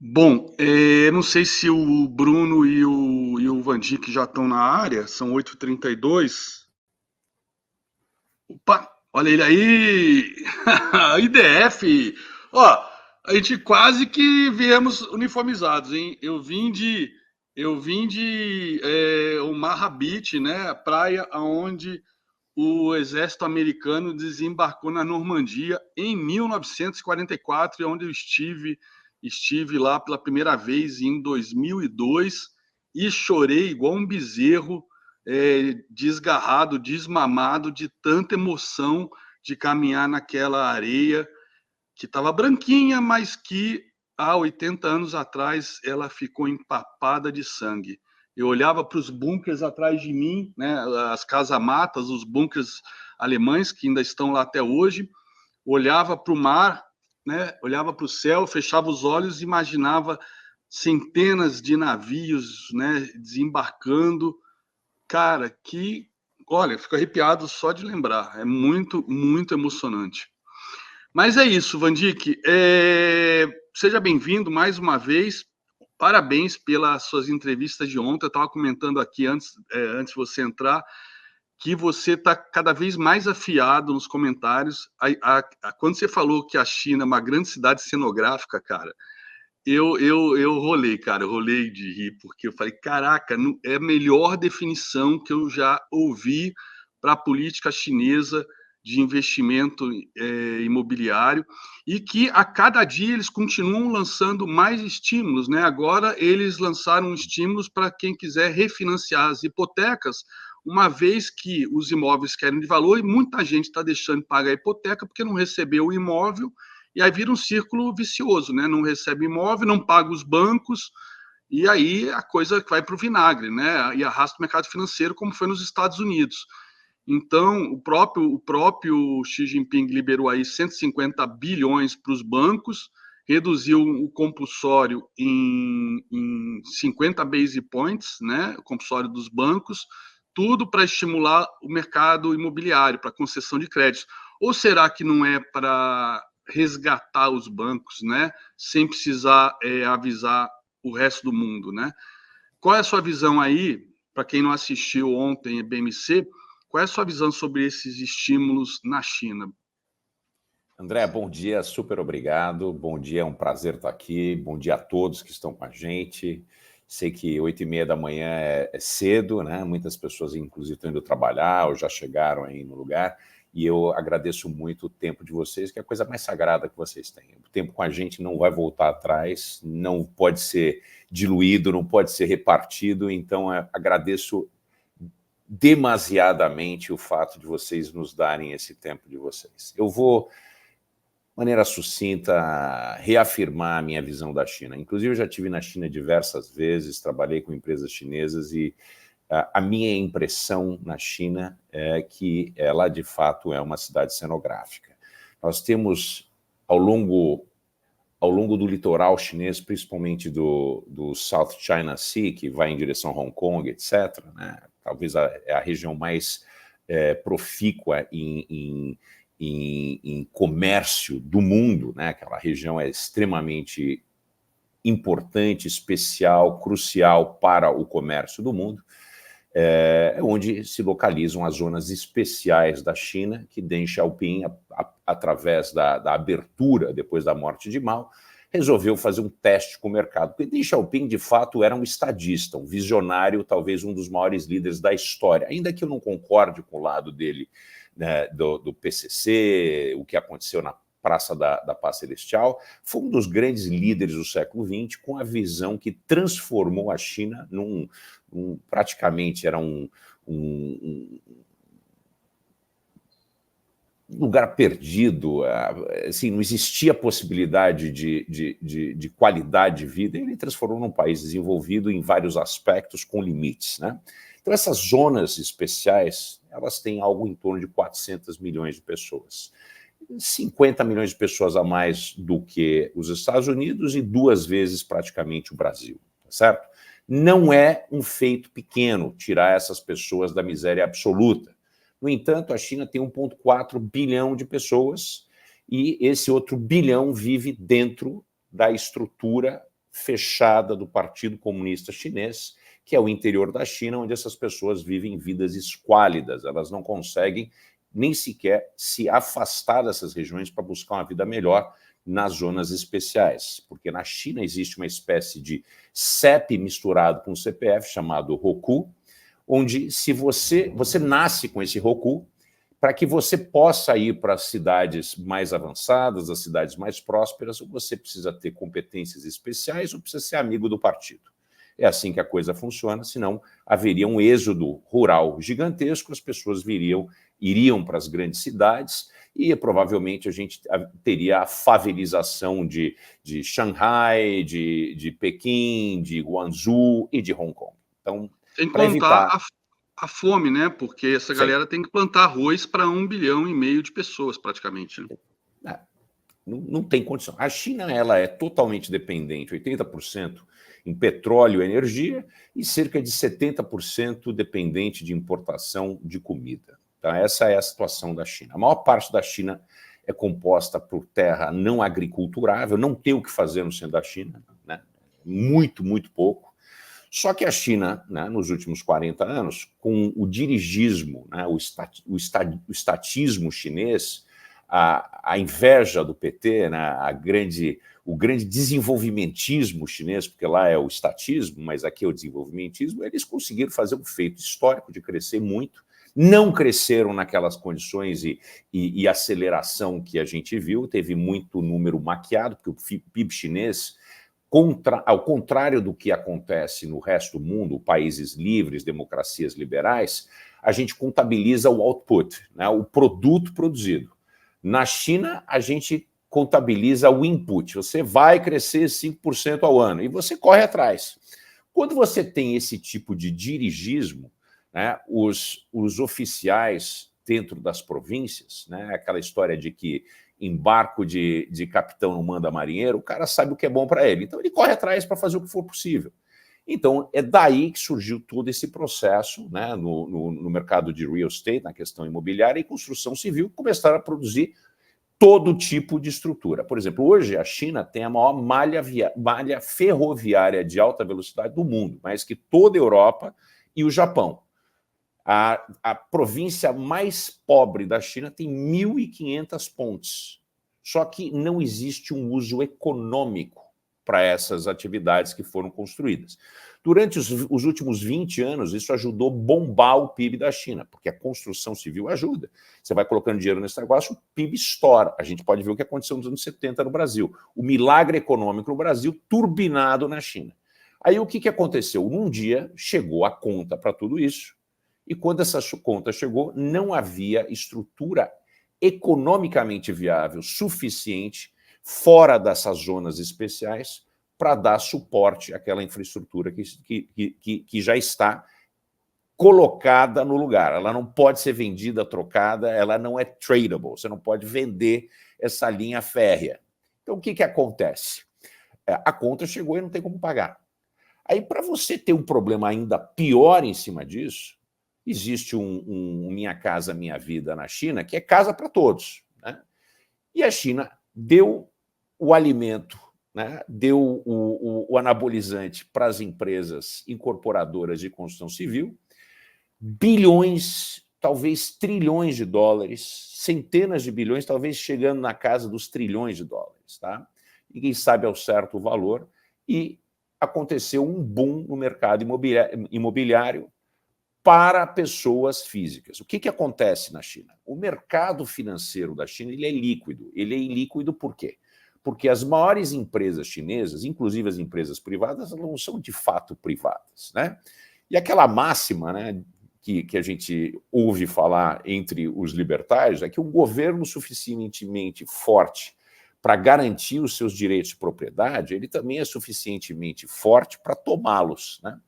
Bom, não sei se o Bruno e o Van Dijk já estão na área, são 8h32. Opa, olha ele aí! IDF! Ó, a gente quase que viemos uniformizados, hein? Eu vim de Omaha Beach, né? A praia onde o exército americano desembarcou na Normandia em 1944, e onde eu estive lá pela primeira vez em 2002 e chorei igual um bezerro, desgarrado, desmamado de tanta emoção de caminhar naquela areia que estava branquinha, mas que há 80 anos atrás ela ficou empapada de sangue. Eu olhava para os bunkers atrás de mim, né, as casamatas, os bunkers alemães que ainda estão lá até hoje, olhava para o mar, né, olhava para o céu, fechava os olhos e imaginava centenas de navios, né, desembarcando. Cara, olha, fico arrepiado só de lembrar. É muito, muito emocionante. Mas é isso, Van Dijk. Seja bem-vindo mais uma vez. Parabéns pelas suas entrevistas de ontem. Eu estava comentando aqui antes de você entrar, que você está cada vez mais afiado nos comentários. Quando você falou que a China é uma grande cidade cenográfica, cara, eu rolei, cara, eu rolei de rir, porque eu falei, caraca, é a melhor definição que eu já ouvi para a política chinesa de investimento imobiliário, e que a cada dia eles continuam lançando mais estímulos, né? Agora eles lançaram estímulos para quem quiser refinanciar as hipotecas, uma vez que os imóveis querem de valor e muita gente está deixando de pagar a hipoteca porque não recebeu o imóvel, e aí vira um círculo vicioso, né? Não recebe imóvel, não paga os bancos, e aí a coisa vai para o vinagre, né? E arrasta o mercado financeiro, como foi nos Estados Unidos. Então, o próprio Xi Jinping liberou aí 150 bilhões para os bancos, reduziu o compulsório em 50 base points, né? O compulsório dos bancos, tudo para estimular o mercado imobiliário, para concessão de créditos. Ou será que não é para resgatar os bancos, né? Sem precisar avisar o resto do mundo, né? Qual é a sua visão aí, para quem não assistiu ontem a BMC, qual é a sua visão sobre esses estímulos na China? André, bom dia, super obrigado. Bom dia, é um prazer estar aqui. Bom dia a todos que estão com a gente. Sei que 8h30 da manhã é cedo, né? Muitas pessoas, inclusive, estão indo trabalhar ou já chegaram aí no lugar. E eu agradeço muito o tempo de vocês, que é a coisa mais sagrada que vocês têm. O tempo com a gente não vai voltar atrás, não pode ser diluído, não pode ser repartido. Então, agradeço demasiadamente o fato de vocês nos darem esse tempo de vocês. Eu vou, de maneira sucinta, reafirmar a minha visão da China. Inclusive, eu já estive na China diversas vezes, trabalhei com empresas chinesas e a minha impressão na China é que ela, de fato, é uma cidade cenográfica. Nós temos, ao longo do litoral chinês, principalmente do South China Sea, que vai em direção a Hong Kong, etc., né? Talvez a região mais profícua em comércio do mundo, né? Aquela região é extremamente importante, especial, crucial para o comércio do mundo, onde se localizam as zonas especiais da China, que Deng Xiaoping, através da abertura depois da morte de Mao, resolveu fazer um teste com o mercado. Porque Deng Xiaoping, de fato, era um estadista, um visionário, talvez um dos maiores líderes da história. Ainda que eu não concorde com o lado dele, né, do PCC, o que aconteceu na Praça da Paz Celestial, foi um dos grandes líderes do século XX, com a visão que transformou a China praticamente era um lugar perdido, assim, não existia possibilidade de qualidade de vida. Ele transformou num país desenvolvido em vários aspectos, com limites, né? Então, essas zonas especiais, elas têm algo em torno de 400 milhões de pessoas. 50 milhões de pessoas a mais do que os Estados Unidos e 2 vezes praticamente o Brasil, tá certo? Não é um feito pequeno tirar essas pessoas da miséria absoluta. No entanto, a China tem 1,4 bilhão de pessoas e esse outro bilhão vive dentro da estrutura fechada do Partido Comunista Chinês, que é o interior da China, onde essas pessoas vivem vidas esquálidas. Elas não conseguem nem sequer se afastar dessas regiões para buscar uma vida melhor nas zonas especiais, porque na China existe uma espécie de CEP misturado com CPF, chamado Hoku, onde se você nasce com esse Hoku, para que você possa ir para as cidades mais avançadas, as cidades mais prósperas, você precisa ter competências especiais ou precisa ser amigo do partido. É assim que a coisa funciona, senão haveria um êxodo rural gigantesco, as pessoas iriam para as grandes cidades e provavelmente a gente teria a favelização de Shanghai, de Pequim, de Guangzhou e de Hong Kong. Então, sem para contar evitar... a fome, né? Porque essa galera tem que plantar arroz para 1,5 bilhão de pessoas, praticamente. Né? Não tem condição. A China ela é totalmente dependente, 80% em petróleo e energia e cerca de 70% dependente de importação de comida. Então, essa é a situação da China. A maior parte da China é composta por terra não agriculturável, não tem o que fazer no centro da China, né? Muito, muito pouco. Só que a China, né, nos últimos 40 anos, com o dirigismo, né, o estatismo chinês, a inveja do PT, né, o grande desenvolvimentismo chinês, porque lá é o estatismo, mas aqui é o desenvolvimentismo, eles conseguiram fazer um feito histórico de crescer muito, não cresceram naquelas condições e aceleração que a gente viu, teve muito número maquiado, porque o PIB chinês... ao contrário do que acontece no resto do mundo, países livres, democracias liberais, a gente contabiliza o output, né, o produto produzido. Na China, a gente contabiliza o input. Você vai crescer 5% ao ano e você corre atrás. Quando você tem esse tipo de dirigismo, né, os oficiais dentro das províncias, né, aquela história de que em barco de capitão não manda marinheiro, o cara sabe o que é bom para ele. Então, ele corre atrás para fazer o que for possível. Então, é daí que surgiu todo esse processo, né, no mercado de real estate, na questão imobiliária e construção civil, que começaram a produzir todo tipo de estrutura. Por exemplo, hoje a China tem a maior malha ferroviária de alta velocidade do mundo, mais que toda a Europa e o Japão. A província mais pobre da China tem 1.500 pontes. Só que não existe um uso econômico para essas atividades que foram construídas. Durante os últimos 20 anos, isso ajudou a bombar o PIB da China, porque a construção civil ajuda. Você vai colocando dinheiro nesse negócio, o PIB estoura. A gente pode ver o que aconteceu nos anos 70 no Brasil. O milagre econômico no Brasil, turbinado na China. Aí o que aconteceu? Num dia, chegou a conta para tudo isso, e quando essa conta chegou, não havia estrutura economicamente viável suficiente fora dessas zonas especiais para dar suporte àquela infraestrutura que já está colocada no lugar. Ela não pode ser vendida, trocada, ela não é tradable, você não pode vender essa linha férrea. Então, o que acontece? A conta chegou e não tem como pagar. Aí, para você ter um problema ainda pior em cima disso, existe um Minha Casa Minha Vida na China, que é casa para todos, né? E a China deu o alimento, né? Deu o anabolizante para as empresas incorporadoras de construção civil, bilhões, talvez trilhões de dólares, centenas de bilhões, talvez chegando na casa dos trilhões de dólares, tá? Ninguém sabe ao certo o valor, e aconteceu um boom no mercado imobiliário para pessoas físicas. O que acontece na China? O mercado financeiro da China ele é líquido. Ele é ilíquido por quê? Porque as maiores empresas chinesas, inclusive as empresas privadas, não são de fato privadas, né? E aquela máxima, né, que a gente ouve falar entre os libertários é que um governo suficientemente forte para garantir os seus direitos de propriedade, ele também é suficientemente forte para tomá-los, né?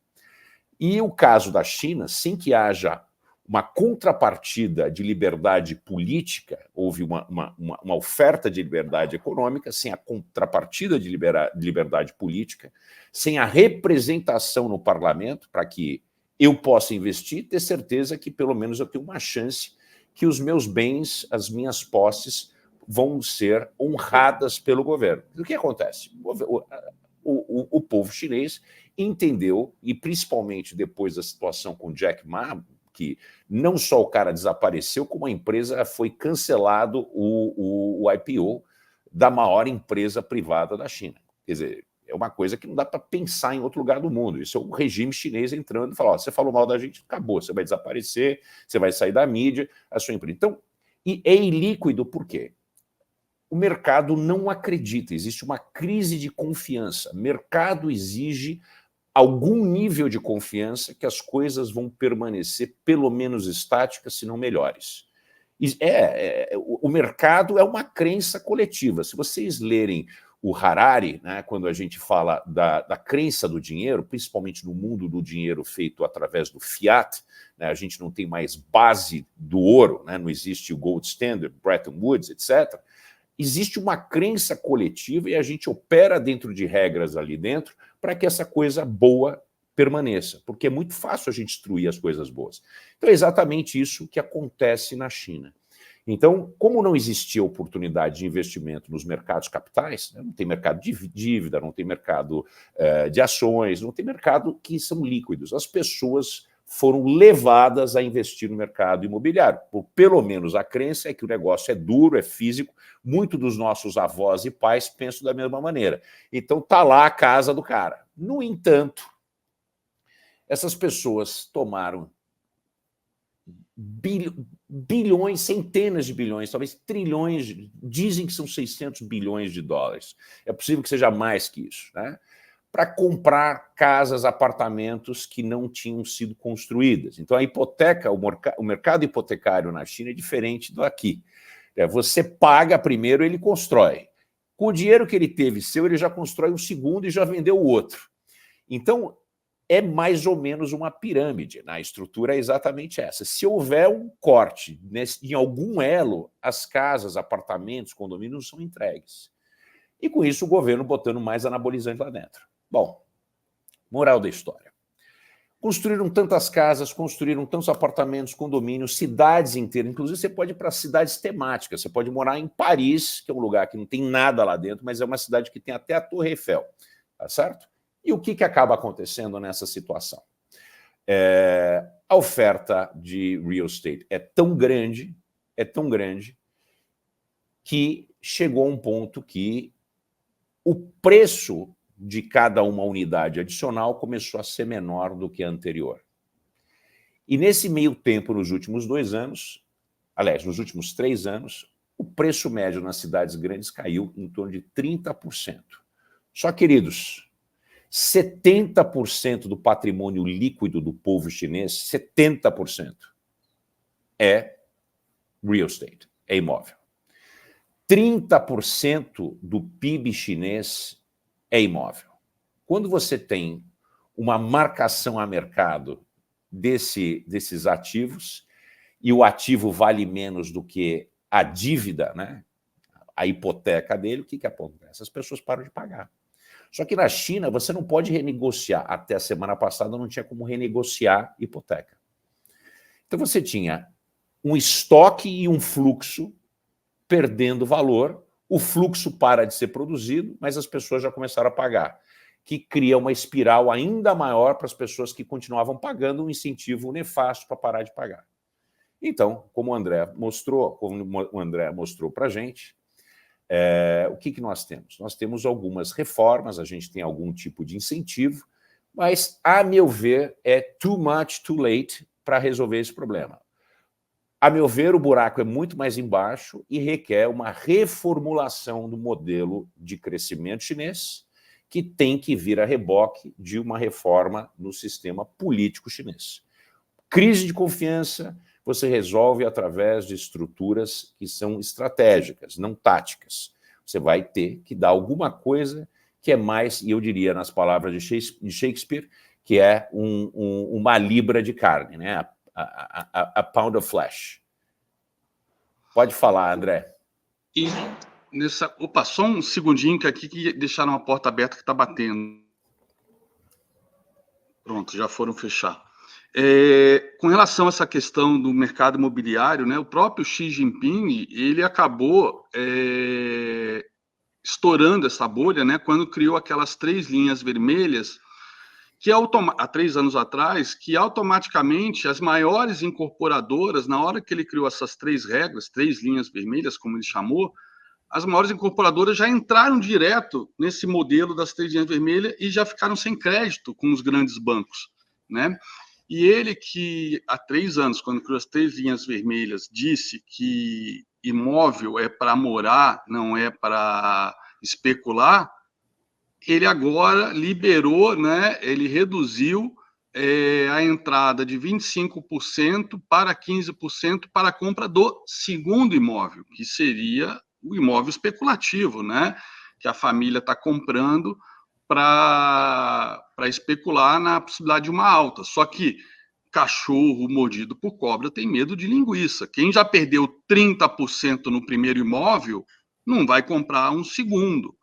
E o caso da China, sem que haja uma contrapartida de liberdade política, houve uma oferta de liberdade econômica, sem a contrapartida de liberdade política, sem a representação no parlamento, para que eu possa investir e ter certeza que pelo menos eu tenho uma chance que os meus bens, as minhas posses, vão ser honradas pelo governo. O que acontece? o povo chinês entendeu, e principalmente depois da situação com Jack Ma, que não só o cara desapareceu, como a empresa foi cancelado o IPO da maior empresa privada da China. Quer dizer, é uma coisa que não dá para pensar em outro lugar do mundo. Isso é o regime chinês entrando e falando: você falou mal da gente, acabou, você vai desaparecer, você vai sair da mídia, a sua empresa. Então, e é ilíquido por quê? O mercado não acredita, existe uma crise de confiança. O mercado exige algum nível de confiança que as coisas vão permanecer pelo menos estáticas, se não melhores. O mercado é uma crença coletiva. Se vocês lerem o Harari, né, quando a gente fala da crença do dinheiro, principalmente no mundo do dinheiro feito através do fiat, né, a gente não tem mais base do ouro, né, não existe o gold standard, Bretton Woods, etc., existe uma crença coletiva e a gente opera dentro de regras ali dentro para que essa coisa boa permaneça, porque é muito fácil a gente destruir as coisas boas. Então é exatamente isso que acontece na China. Então, como não existia oportunidade de investimento nos mercados capitais, né, não tem mercado de dívida, não tem mercado de ações, não tem mercado que são líquidos, as pessoas foram levadas a investir no mercado imobiliário. Pelo menos a crença é que o negócio é duro, é físico. Muitos dos nossos avós e pais pensam da mesma maneira. Então, está lá a casa do cara. No entanto, essas pessoas tomaram bilhões, centenas de bilhões, talvez trilhões, dizem que são 600 bilhões de dólares. É possível que seja mais que isso, né? Para comprar casas, apartamentos que não tinham sido construídas. Então, a hipoteca, o mercado hipotecário na China é diferente do aqui. Você paga primeiro, ele constrói. Com o dinheiro que ele teve seu, ele já constrói um segundo e já vendeu o outro. Então, é mais ou menos uma pirâmide, né? A estrutura é exatamente essa. Se houver um corte em algum elo, as casas, apartamentos, condomínios são entregues. E com isso o governo botando mais anabolizante lá dentro. Bom, moral da história. Construíram tantas casas, construíram tantos apartamentos, condomínios, cidades inteiras. Inclusive, você pode ir para cidades temáticas. Você pode morar em Paris, que é um lugar que não tem nada lá dentro, mas é uma cidade que tem até a Torre Eiffel. Tá certo? E o que acaba acontecendo nessa situação? A oferta de real estate é tão grande, que chegou a um ponto que o preço de cada uma unidade adicional começou a ser menor do que a anterior. E nesse meio tempo, nos últimos 2 anos, aliás, nos últimos 3 anos, o preço médio nas cidades grandes caiu em torno de 30%. Só, queridos, 70% do patrimônio líquido do povo chinês, 70%, é real estate, é imóvel. 30% do PIB chinês é imóvel. Quando você tem uma marcação a mercado desses ativos, e o ativo vale menos do que a dívida, né, a hipoteca dele, o que acontece? As pessoas param de pagar. Só que na China você não pode renegociar. Até a semana passada não tinha como renegociar hipoteca. Então você tinha um estoque e um fluxo perdendo valor, o fluxo para de ser produzido, mas as pessoas já começaram a pagar, que cria uma espiral ainda maior para as pessoas que continuavam pagando, um incentivo nefasto para parar de pagar. Então, como o André mostrou para a gente, o que nós temos? Nós temos algumas reformas, a gente tem algum tipo de incentivo, mas, a meu ver, é too much, too late para resolver esse problema. A meu ver, o buraco é muito mais embaixo e requer uma reformulação do modelo de crescimento chinês, que tem que vir a reboque de uma reforma no sistema político chinês. Crise de confiança você resolve através de estruturas que são estratégicas, não táticas. Você vai ter que dar alguma coisa que é mais, e eu diria nas palavras de Shakespeare, que é uma libra de carne, né? A pound of flesh. Pode falar, André. E nessa... Opa, só um segundinho que aqui que deixaram a porta aberta que está batendo. Pronto, já foram fechar. Com relação a essa questão do mercado imobiliário, né, o próprio Xi Jinping ele acabou estourando essa bolha, né, quando criou aquelas 3 linhas vermelhas, que há 3 anos atrás, que automaticamente as maiores incorporadoras, na hora que ele criou essas 3 regras, 3 linhas vermelhas, como ele chamou, as maiores incorporadoras já entraram direto nesse modelo das 3 linhas vermelhas e já ficaram sem crédito com os grandes bancos, né? E ele que, há 3 anos, quando criou as 3 linhas vermelhas, disse que imóvel é para morar, não é para especular, ele agora liberou, né, ele reduziu a entrada de 25% para 15% para a compra do segundo imóvel, que seria o imóvel especulativo, né, que a família está comprando para especular na possibilidade de uma alta. Só que cachorro mordido por cobra tem medo de linguiça. Quem já perdeu 30% no primeiro imóvel não vai comprar um segundo.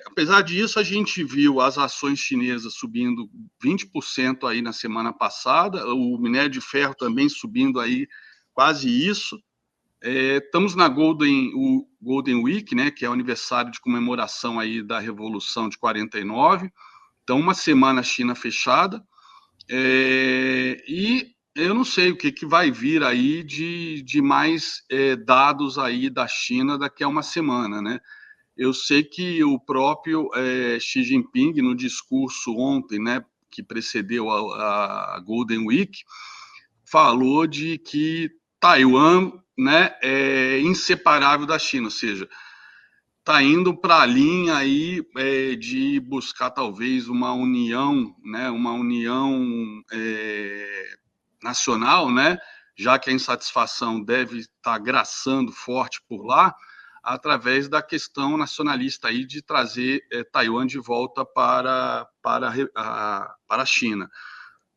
Apesar disso, a gente viu as ações chinesas subindo 20% aí na semana passada, o minério de ferro também subindo aí quase isso. Estamos na Golden Week, né, que é o aniversário de comemoração aí da Revolução de 49. Então, uma semana a China fechada. E eu não sei o que vai vir aí de mais dados aí da China daqui a uma semana, né? Eu sei que o próprio Xi Jinping, no discurso ontem, né, que precedeu a Golden Week, falou de que Taiwan, né, é inseparável da China, ou seja, está indo para a linha aí de buscar talvez uma união, né, nacional, né, já que a insatisfação deve estar graçando forte por lá, através da questão nacionalista aí de trazer Taiwan de volta para a China.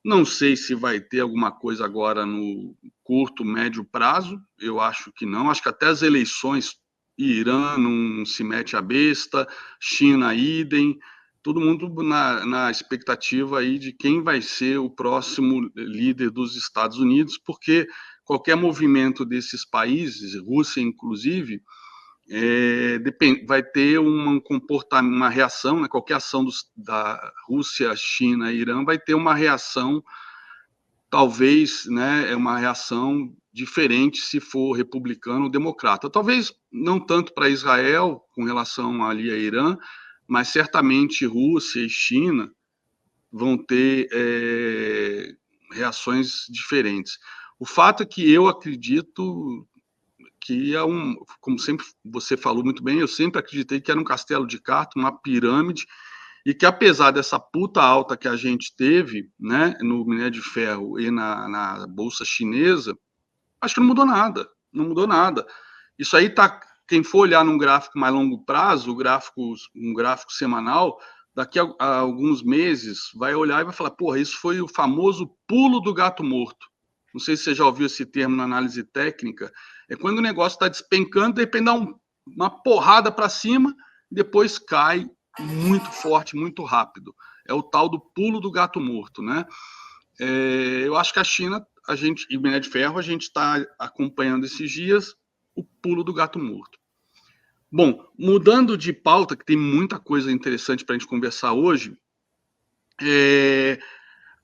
Não sei se vai ter alguma coisa agora no curto, médio prazo, eu acho que não, acho que até as eleições, Irã não se mete a besta, China idem, todo mundo na expectativa aí de quem vai ser o próximo líder dos Estados Unidos, porque qualquer movimento desses países, Rússia inclusive, vai ter um comportamento, uma reação, né? Qualquer ação da Rússia, China e Irã vai ter uma reação, talvez, né, uma reação diferente se for republicano ou democrata. Talvez não tanto para Israel com relação ali a Irã, mas certamente Rússia e China vão ter reações diferentes. O fato é que eu acredito que como sempre você falou muito bem, eu sempre acreditei que era um castelo de cartas, uma pirâmide, e que apesar dessa puta alta que a gente teve, né, no minério de ferro e na bolsa chinesa, acho que não mudou nada, não mudou nada. Isso aí tá, quem for olhar num gráfico mais longo prazo, um gráfico semanal, daqui a alguns meses vai olhar e vai falar, porra, isso foi o famoso pulo do gato morto. Não sei se você já ouviu esse termo na análise técnica, é quando o negócio está despencando, de repente dá uma porrada para cima, depois cai muito forte, muito rápido. É o tal do pulo do gato morto, né? Eu acho que a China, e o minério de ferro, a gente está acompanhando esses dias o pulo do gato morto. Bom, mudando de pauta, que tem muita coisa interessante para a gente conversar hoje,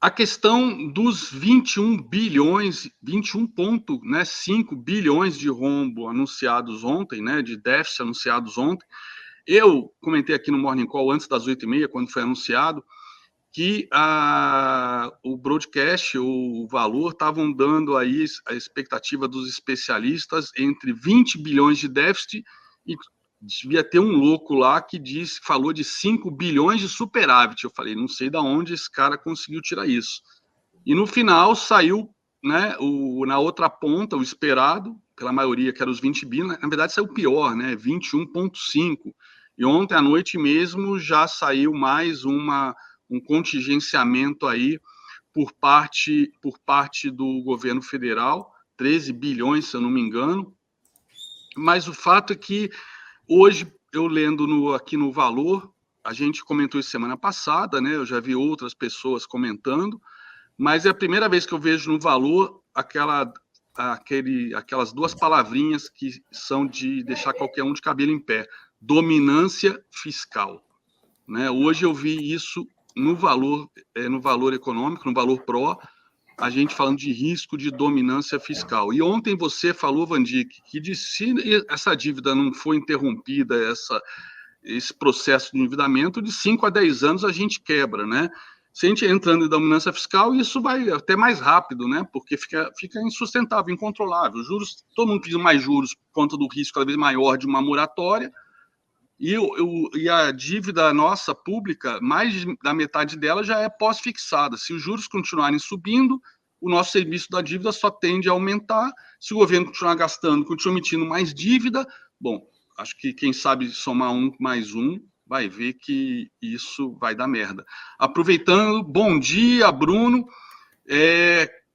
a questão dos 21 bilhões, 21,5 bilhões de rombo anunciados ontem, né, de déficit anunciados ontem. Eu comentei aqui no Morning Call antes das 8h30, quando foi anunciado, que o broadcast, o valor, estavam dando aí a expectativa dos especialistas entre 20 bilhões de déficit e devia ter um louco lá que falou de 5 bilhões de superávit. Eu falei, não sei de onde esse cara conseguiu tirar isso. E no final saiu, né, na outra ponta, o esperado, pela maioria, que era os 20 bilhões, na verdade saiu pior, né, 21,5. E ontem à noite mesmo já saiu mais um contingenciamento aí por parte do governo federal, 13 bilhões, se eu não me engano. Mas o fato é que hoje, eu lendo aqui no Valor, a gente comentou isso semana passada, né? Eu já vi outras pessoas comentando, mas é a primeira vez que eu vejo no Valor aquelas duas palavrinhas que são de deixar qualquer um de cabelo em pé: dominância fiscal, né? Hoje eu vi isso no valor econômico, no valor pró, a gente falando de risco de dominância fiscal. E ontem você falou, Vandic, que se essa dívida não for interrompida, esse processo de endividamento, de 5 a 10 anos a gente quebra, né? Se a gente entrando em dominância fiscal, isso vai até mais rápido, né? Porque fica insustentável, incontrolável. Juros, todo mundo pedindo mais juros por conta do risco cada vez maior de uma moratória. E a dívida nossa pública, mais da metade dela já é pós-fixada. Se os juros continuarem subindo, o nosso serviço da dívida só tende a aumentar. Se o governo continuar gastando, continuar emitindo mais dívida, bom, acho que quem sabe somar 1 mais 1 vai ver que isso vai dar merda. Aproveitando, bom dia, Bruno.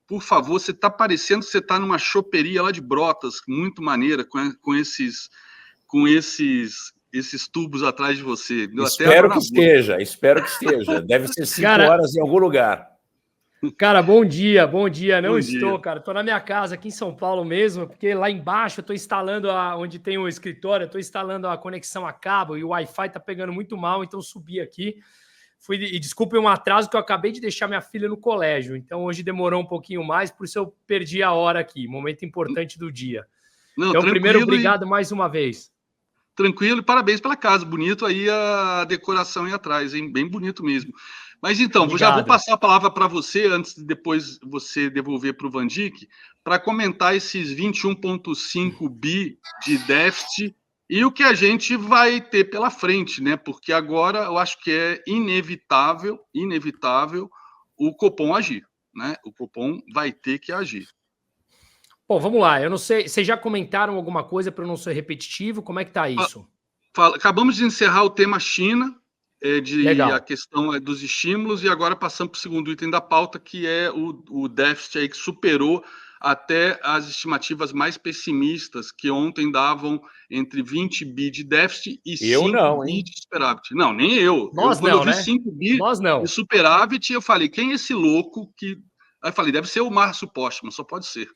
Por favor, você está parecendo que você está numa choperia lá de Brotas, muito maneira, com esses tubos atrás de você. Espero que esteja. Deve ser 5 horas em algum lugar. Cara, bom dia. Não estou, cara. Estou na minha casa aqui em São Paulo mesmo, porque lá embaixo eu estou instalando onde tem o escritório, estou instalando a conexão a cabo e o Wi-Fi está pegando muito mal, então subi aqui. E desculpe um atraso que eu acabei de deixar minha filha no colégio, então hoje demorou um pouquinho mais, por isso eu perdi a hora aqui, momento importante do dia. Não, então, primeiro, obrigado mais uma vez. Tranquilo, e parabéns pela casa. Bonito aí a decoração aí atrás, hein? Bem bonito mesmo. Mas então, obrigado. Já vou passar a palavra para você, antes de depois você devolver para o Vandic, para comentar esses 21,5 bi de déficit e o que a gente vai ter pela frente, né? Porque agora eu acho que é inevitável o Copom agir, né? O Copom vai ter que agir. Bom, vamos lá. Eu não sei, vocês já comentaram alguma coisa para eu não ser repetitivo? Como é que tá isso? Acabamos de encerrar o tema China, Legal. A questão dos estímulos, e agora passamos para o segundo item da pauta, que é o déficit aí que superou até as estimativas mais pessimistas, que ontem davam entre 20 bi de déficit e 5 bi de superávit. Não, nem eu. Quando eu vi 5 bi de superávit, eu falei, quem é esse louco que... Aí eu falei, deve ser o Márcio Postman, só pode ser.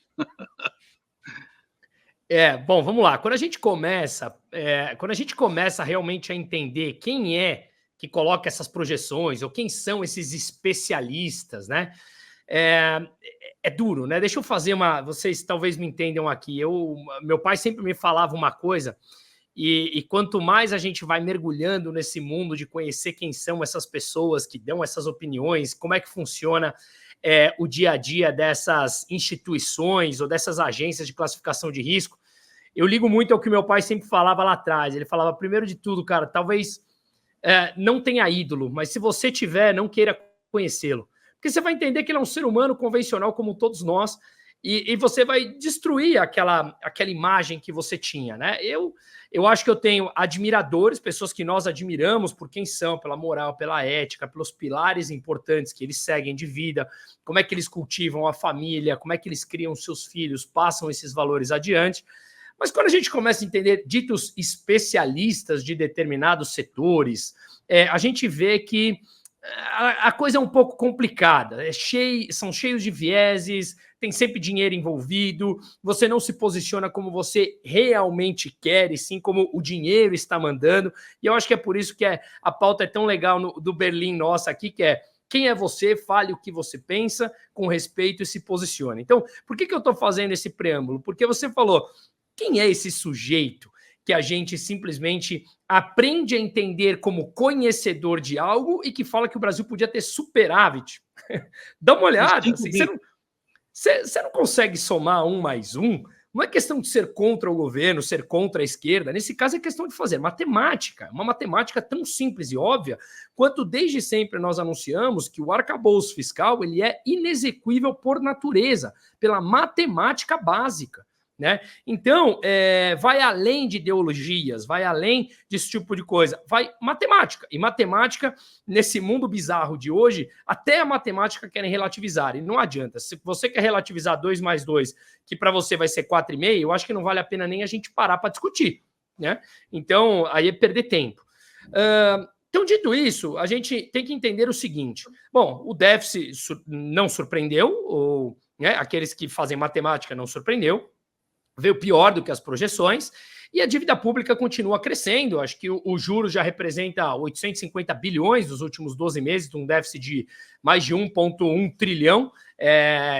Bom, vamos lá. Quando a gente começa realmente a entender quem é que coloca essas projeções, ou quem são esses especialistas, né? É duro, né? Deixa eu fazer vocês talvez me entendam aqui. Meu pai sempre me falava uma coisa, e quanto mais a gente vai mergulhando nesse mundo de conhecer quem são essas pessoas que dão essas opiniões, como é que funciona o dia a dia dessas instituições ou dessas agências de classificação de risco, eu ligo muito ao que meu pai sempre falava lá atrás. Ele falava, primeiro de tudo, cara, talvez não tenha ídolo, mas se você tiver, não queira conhecê-lo. Porque você vai entender que ele é um ser humano convencional como todos nós, e você vai destruir aquela imagem que você tinha, né? Eu acho que eu tenho admiradores, pessoas que nós admiramos por quem são, pela moral, pela ética, pelos pilares importantes que eles seguem de vida, como é que eles cultivam a família, como é que eles criam seus filhos, passam esses valores adiante. Mas quando a gente começa a entender ditos especialistas de determinados setores, a gente vê que a coisa é um pouco complicada, são cheios de vieses, tem sempre dinheiro envolvido, você não se posiciona como você realmente quer, e sim como o dinheiro está mandando, e eu acho que é por isso que a pauta é tão legal do Berlim nossa aqui, que é quem é você, fale o que você pensa, com respeito e se posicione. Então, por que eu estou fazendo esse preâmbulo? Porque você falou, quem é esse sujeito que a gente simplesmente aprende a entender como conhecedor de algo e que fala que o Brasil podia ter superávit? Dá uma olhada. Assim, você não consegue somar 1 mais 1? Não é questão de ser contra o governo, ser contra a esquerda. Nesse caso é questão de fazer matemática. Uma matemática tão simples e óbvia quanto desde sempre nós anunciamos que o arcabouço fiscal ele é inexequível por natureza, pela matemática básica. Né? Então, vai além de ideologias, vai além desse tipo de coisa, vai matemática. E matemática, nesse mundo bizarro de hoje, até a matemática querem relativizar, e não adianta. Se você quer relativizar 2 mais 2, que para você vai ser 4,5, eu acho que não vale a pena nem a gente parar para discutir. Né? Então, aí é perder tempo. Então, dito isso, a gente tem que entender o seguinte. Bom, o déficit não surpreendeu, ou aqueles que fazem matemática não surpreendeu, veio pior do que as projeções, e a dívida pública continua crescendo. Acho que o juros já representa 850 bilhões nos últimos 12 meses, de um déficit de mais de 1,1 trilhão,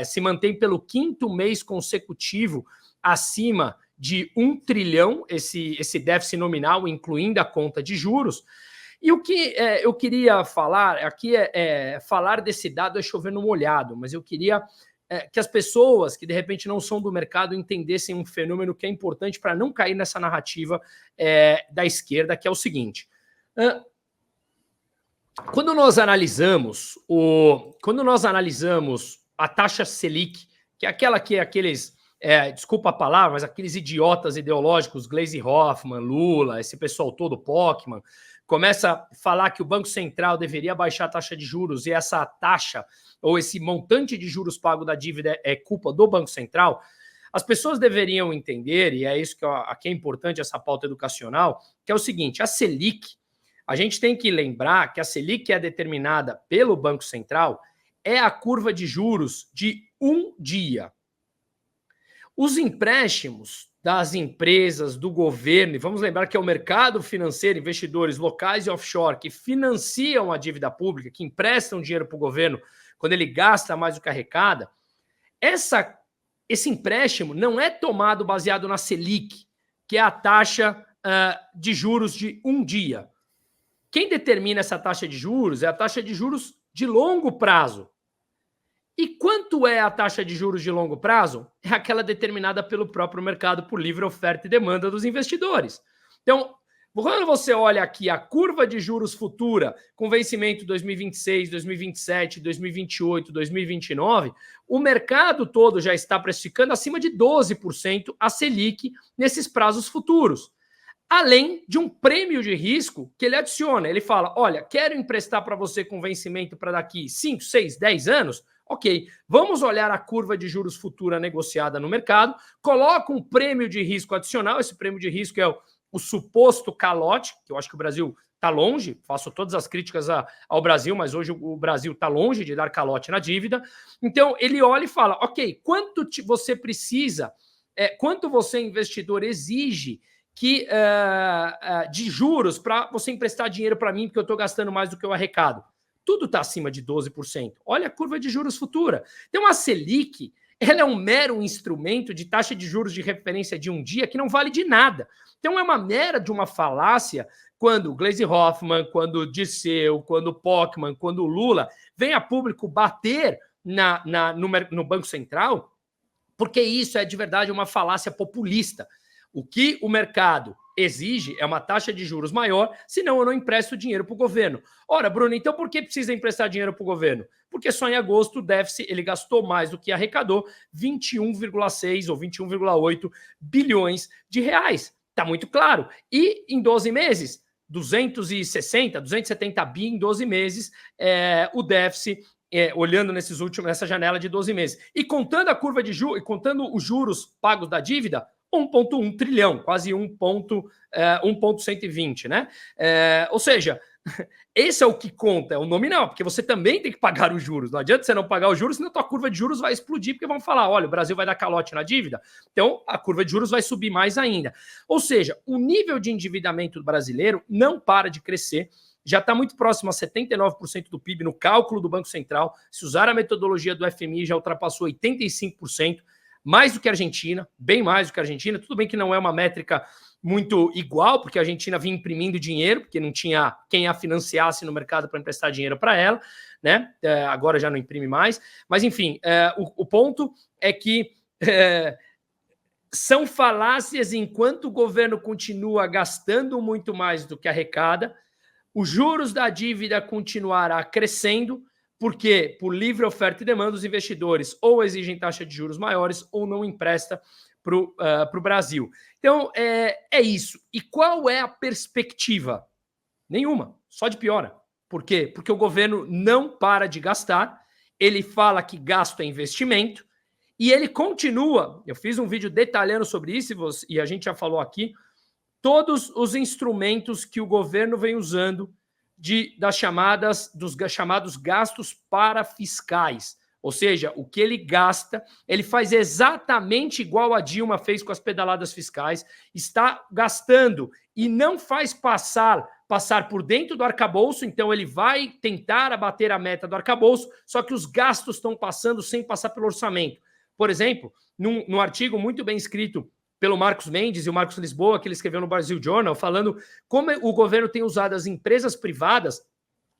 se mantém pelo 5º mês consecutivo acima de 1 trilhão, esse déficit nominal, incluindo a conta de juros. E o que eu queria falar aqui falar desse dado é chover no molhado, mas eu queria que as pessoas que, de repente, não são do mercado entendessem um fenômeno que é importante para não cair nessa narrativa da esquerda, que é o seguinte. Quando nós analisamos a taxa Selic, que é aquela que aqueles, desculpa a palavra, mas aqueles idiotas ideológicos, Gleisi Hoffmann, Lula, esse pessoal todo, Pockmann, começa a falar que o Banco Central deveria baixar a taxa de juros e essa taxa ou esse montante de juros pago da dívida é culpa do Banco Central, as pessoas deveriam entender, e é isso que aqui é importante, essa pauta educacional, que é o seguinte, a Selic, a gente tem que lembrar que a Selic é determinada pelo Banco Central, é a curva de juros de um dia. Os empréstimos das empresas, do governo, e vamos lembrar que é o mercado financeiro, investidores locais e offshore, que financiam a dívida pública, que emprestam dinheiro para o governo quando ele gasta mais do que arrecada, esse empréstimo não é tomado baseado na Selic, que é a taxa de juros de um dia. Quem determina essa taxa de juros é a taxa de juros de longo prazo. E quanto é a taxa de juros de longo prazo? É aquela determinada pelo próprio mercado por livre oferta e demanda dos investidores. Então, quando você olha aqui a curva de juros futura com vencimento 2026, 2027, 2028, 2029, o mercado todo já está precificando acima de 12% a Selic nesses prazos futuros. Além de um prêmio de risco que ele adiciona. Ele fala, olha, quero emprestar para você com vencimento para daqui 5, 6, 10 anos? Ok, vamos olhar a curva de juros futura negociada no mercado, coloca um prêmio de risco adicional, esse prêmio de risco é o suposto calote, que eu acho que o Brasil está longe, faço todas as críticas ao Brasil, mas hoje o Brasil está longe de dar calote na dívida. Então, ele olha e fala, ok, quanto você precisa, quanto você, investidor, exige de juros para você emprestar dinheiro para mim, porque eu estou gastando mais do que eu arrecado? Tudo está acima de 12%. Olha a curva de juros futura. Então, a Selic, ela é um mero instrumento de taxa de juros de referência de um dia que não vale de nada. Então, é uma mera de uma falácia quando Gleisi Hoffmann, quando Dirceu, quando Pockmann, quando Lula vem a público bater no Banco Central, porque isso é de verdade uma falácia populista. O que o mercado exige é uma taxa de juros maior, senão eu não empresto dinheiro para o governo. Ora, Bruno, então por que precisa emprestar dinheiro para o governo? Porque só em agosto o déficit ele gastou mais do que arrecadou, 21,6 ou 21,8 bilhões de reais. Está muito claro. E em 12 meses, 270 bi em 12 meses, o déficit, olhando nessa janela de 12 meses. E contando a curva de juros, e contando os juros pagos da dívida, 1,1 trilhão, quase 1,120, né? Ou seja, esse é o que conta, é o nominal, porque você também tem que pagar os juros. Não adianta você não pagar os juros, senão a tua curva de juros vai explodir, porque vão falar, olha, o Brasil vai dar calote na dívida, então a curva de juros vai subir mais ainda. Ou seja, o nível de endividamento brasileiro não para de crescer, já está muito próximo a 79% do PIB no cálculo do Banco Central. Se usar a metodologia do FMI, já ultrapassou 85%. Mais do que a Argentina, bem mais do que a Argentina. Tudo bem que não é uma métrica muito igual, porque a Argentina vinha imprimindo dinheiro, porque não tinha quem a financiasse no mercado para emprestar dinheiro para ela, né? Agora já não imprime mais. Mas, enfim, o ponto é que são falácias enquanto o governo continua gastando muito mais do que arrecada, os juros da dívida continuará crescendo, porque, por livre oferta e demanda, os investidores ou exigem taxa de juros maiores ou não empresta para o Brasil. Então, é isso. E qual é a perspectiva? Nenhuma, só de piora. Por quê? Porque o governo não para de gastar, ele fala que gasto é investimento, e ele continua, eu fiz um vídeo detalhando sobre isso, e a gente já falou aqui, todos os instrumentos que o governo vem usando dos chamados gastos parafiscais, Ou seja, o que ele gasta, ele faz exatamente igual a Dilma fez com as pedaladas fiscais, está gastando e não faz passar por dentro do arcabouço, então ele vai tentar abater a meta do arcabouço, só que os gastos estão passando sem passar pelo orçamento. Por exemplo, num artigo muito bem escrito pelo Marcos Mendes e o Marcos Lisboa, que ele escreveu no Brasil Journal, falando como o governo tem usado as empresas privadas,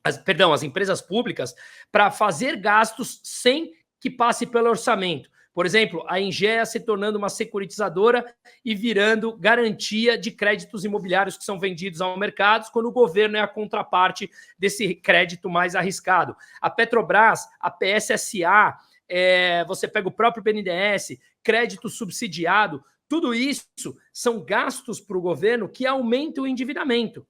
as empresas públicas, para fazer gastos sem que passe pelo orçamento. Por exemplo, a Engea se tornando uma securitizadora e virando garantia de créditos imobiliários que são vendidos ao mercado, quando o governo é a contraparte desse crédito mais arriscado. A Petrobras, a PSSA, você pega o próprio BNDES, crédito subsidiado, tudo isso são gastos para o governo que aumentam o endividamento.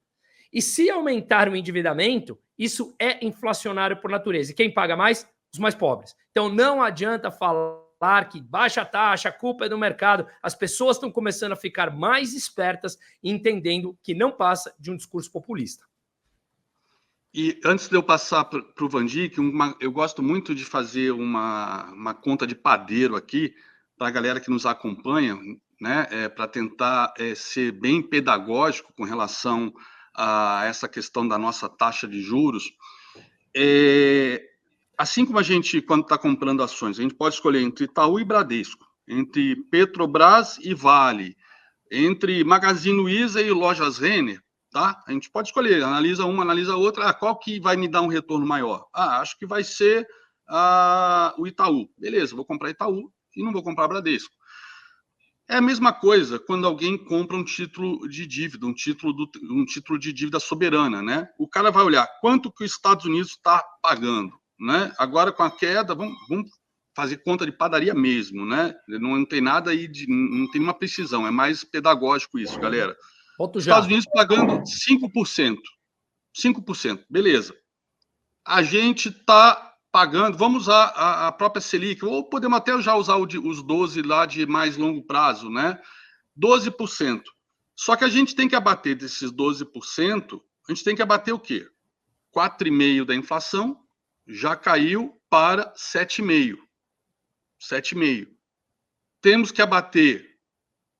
E se aumentar o endividamento, isso é inflacionário por natureza. E quem paga mais? Os mais pobres. Então não adianta falar que baixa a taxa, a culpa é do mercado. As pessoas estão começando a ficar mais espertas, entendendo que não passa de um discurso populista. E antes de eu passar para o Vandic, eu gosto muito de fazer uma conta de padeiro aqui para a galera que nos acompanha, né, para tentar ser bem pedagógico com relação a essa questão da nossa taxa de juros. Assim como a gente, quando está comprando ações, a gente pode escolher entre Itaú e Bradesco, entre Petrobras e Vale, entre Magazine Luiza e Lojas Renner, tá? A gente pode escolher, analisa uma, analisa outra. Qual que vai me dar um retorno maior? Acho que vai ser o Itaú. Beleza, vou comprar Itaú e não vou comprar Bradesco. É a mesma coisa quando alguém compra um título de dívida, um título de dívida soberana, né? O cara vai olhar quanto que os Estados Unidos está pagando, né? Agora, com a queda, vamos fazer conta de padaria mesmo, né? Não tem nada aí, não tem uma precisão, é mais pedagógico isso, galera. Estados Unidos pagando 5%. 5%, beleza. A gente está pagando, vamos usar a própria Selic, ou podemos até já usar os 12 lá de mais longo prazo, né? 12%. Só que a gente tem que abater desses 12%, a gente tem que abater o quê? 4,5% da inflação já caiu para 7,5%. 7,5%. Temos que abater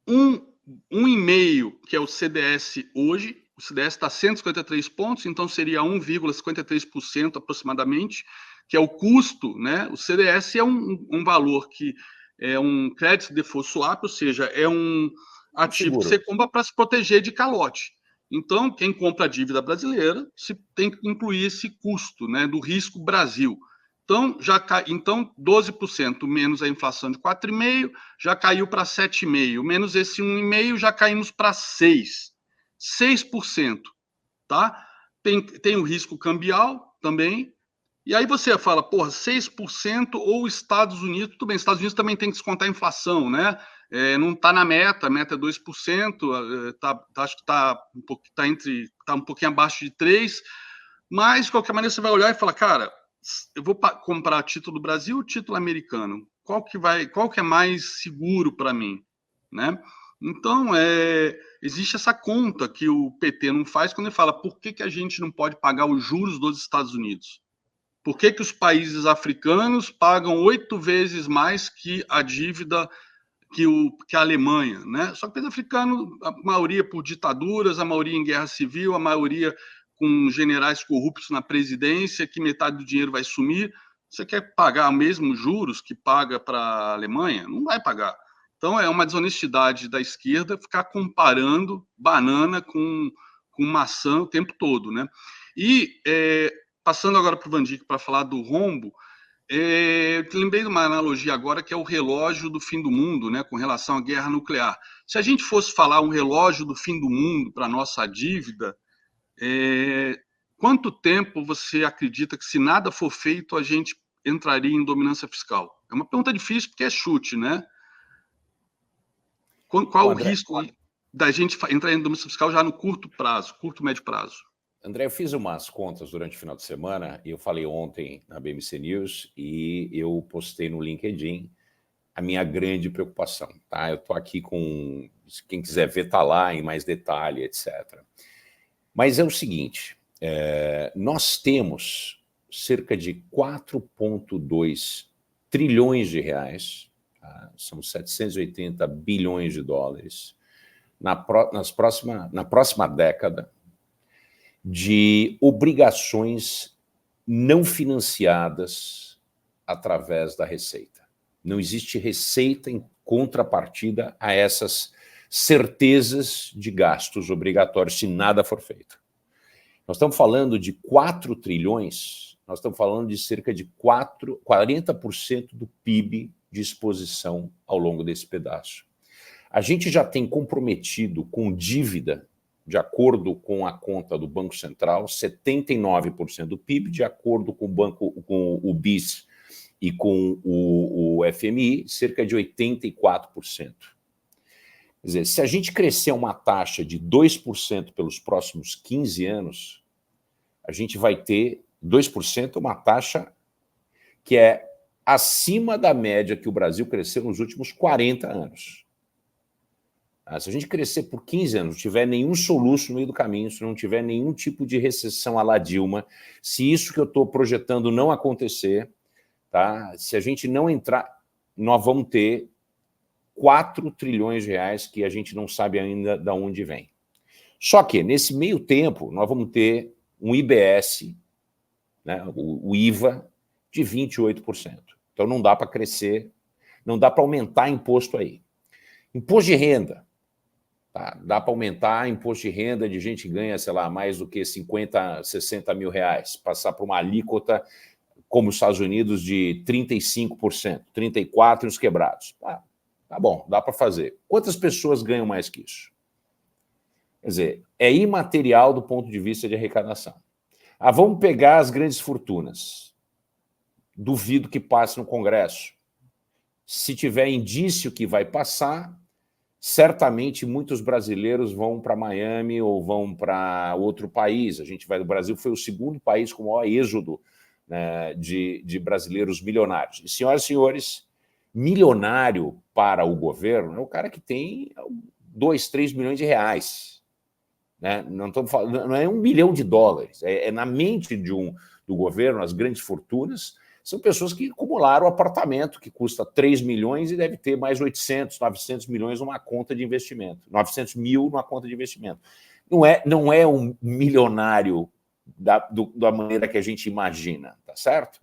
1,5%, que é o CDS hoje. O CDS está 153 pontos, então seria 1,53% aproximadamente, que é o custo, né? O CDS é um valor que é um crédito default swap, ou seja, é um ativo que você compra para se proteger de calote. Então, quem compra a dívida brasileira tem que incluir esse custo, né, do risco Brasil. Então, 12% menos a inflação de 4,5%, já caiu para 7,5%. Menos esse 1,5%, já caímos para 6%. 6%. Tá? Tem o risco cambial também. E aí você fala, 6% ou Estados Unidos. Tudo bem, Estados Unidos também tem que descontar a inflação, né? Não está na meta, a meta é 2%, acho que está um pouquinho abaixo de 3%, mas, de qualquer maneira, você vai olhar e falar, cara, eu vou comprar título do Brasil ou título americano? Qual que é mais seguro para mim? Né? Então, existe essa conta que o PT não faz quando ele fala por que a gente não pode pagar os juros dos Estados Unidos? Por que os países africanos pagam 8 vezes mais que a dívida que a Alemanha? Né? Só que o país africano, a maioria por ditaduras, a maioria em guerra civil, a maioria com generais corruptos na presidência, que metade do dinheiro vai sumir. Você quer pagar mesmo juros que paga para a Alemanha? Não vai pagar. Então, é uma desonestidade da esquerda ficar comparando banana com maçã o tempo todo, né? E, passando agora para o Vandic para falar do rombo, eu lembrei de uma analogia agora que é o relógio do fim do mundo, né, com relação à guerra nuclear. Se a gente fosse falar um relógio do fim do mundo para a nossa dívida, quanto tempo você acredita que, se nada for feito, a gente entraria em dominância fiscal? É uma pergunta difícil porque é chute, né? Qual o risco da gente entrar em dominância fiscal já no curto médio prazo? André, eu fiz umas contas durante o final de semana e eu falei ontem na BMC News e eu postei no LinkedIn a minha grande preocupação. Tá? Eu estou aqui com... Quem quiser ver, está lá em mais detalhe, etc. Mas é o seguinte, nós temos cerca de 4,2 trilhões de reais, tá? São 780 bilhões de dólares, na próxima década, de obrigações não financiadas através da receita. Não existe receita em contrapartida a essas certezas de gastos obrigatórios, se nada for feito. Nós estamos falando de 4 trilhões, nós estamos falando de cerca de 40% do PIB de exposição ao longo desse pedaço. A gente já tem comprometido com dívida, de acordo com a conta do Banco Central, 79% do PIB, de acordo com o BIS e com o FMI, cerca de 84%. Quer dizer, se a gente crescer uma taxa de 2% pelos próximos 15 anos, a gente vai ter 2%, uma taxa que é acima da média que o Brasil cresceu nos últimos 40 anos. Se a gente crescer por 15 anos, não tiver nenhum soluço no meio do caminho, se não tiver nenhum tipo de recessão à la Dilma, se isso que eu estou projetando não acontecer, tá? Se a gente não entrar, nós vamos ter 4 trilhões de reais que a gente não sabe ainda de onde vem. Só que, nesse meio tempo, nós vamos ter um IBS, né, o IVA, de 28%. Então não dá para crescer, não dá para aumentar imposto aí. Imposto de renda. Tá? Dá para aumentar imposto de renda de gente que ganha, sei lá, mais do que 50, 60 mil reais, passar por uma alíquota, como os Estados Unidos, de 35%, 34% nos quebrados. Tá bom, dá para fazer. Quantas pessoas ganham mais que isso? Quer dizer, é imaterial do ponto de vista de arrecadação. Vamos pegar as grandes fortunas. Duvido que passe no Congresso. Se tiver indício que vai passar, certamente muitos brasileiros vão para Miami ou vão para outro país. O Brasil foi o segundo país com o maior êxodo, né, de brasileiros milionários. E, senhoras e senhores, milionário para o governo é o cara que tem 2, 3 milhões de reais. Né? Não é $1 milhão, é na mente do governo, as grandes fortunas, são pessoas que acumularam apartamento que custa 3 milhões e deve ter mais 800, 900 milhões numa conta de investimento, 900 mil numa conta de investimento. Não é um milionário da maneira que a gente imagina, tá certo?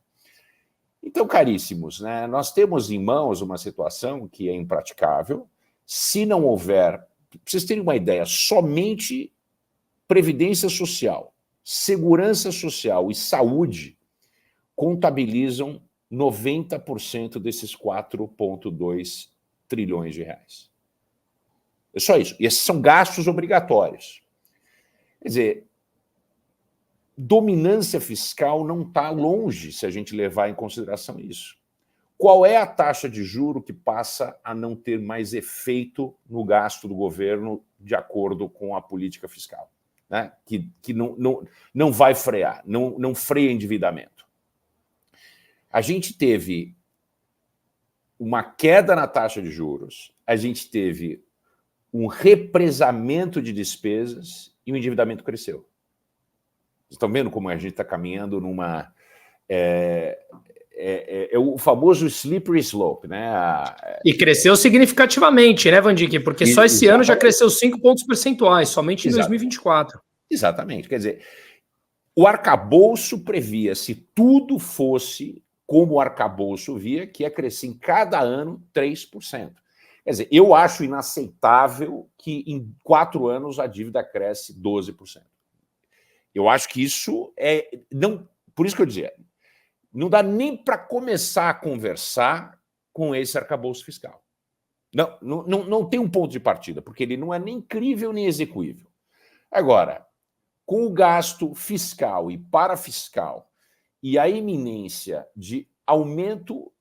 Então, caríssimos, né, nós temos em mãos uma situação que é impraticável. Se não houver, para vocês terem uma ideia, somente Previdência Social, Segurança Social e Saúde contabilizam 90% desses 4,2 trilhões de reais. É só isso. E esses são gastos obrigatórios. Quer dizer, dominância fiscal não está longe se a gente levar em consideração isso. Qual é a taxa de juro que passa a não ter mais efeito no gasto do governo de acordo com a política fiscal? Né? Que não vai frear, não freia endividamento. A gente teve uma queda na taxa de juros, a gente teve um represamento de despesas e o endividamento cresceu. Vocês estão vendo como a gente está caminhando numa... É o famoso slippery slope, né? E cresceu significativamente, né, Vandick? Porque só esse ano já cresceu 5 pontos percentuais, somente em 2024. Exatamente. Quer dizer, o arcabouço previa, se tudo fosse como o arcabouço via, que ia crescer em cada ano 3%. Quer dizer, eu acho inaceitável que em 4 anos a dívida cresce 12%. Eu acho que isso não, por isso que eu dizia, não dá nem para começar a conversar com esse arcabouço fiscal. Não tem um ponto de partida, porque ele não é nem crível nem execuível. Agora, com o gasto fiscal e parafiscal e a iminência de aumento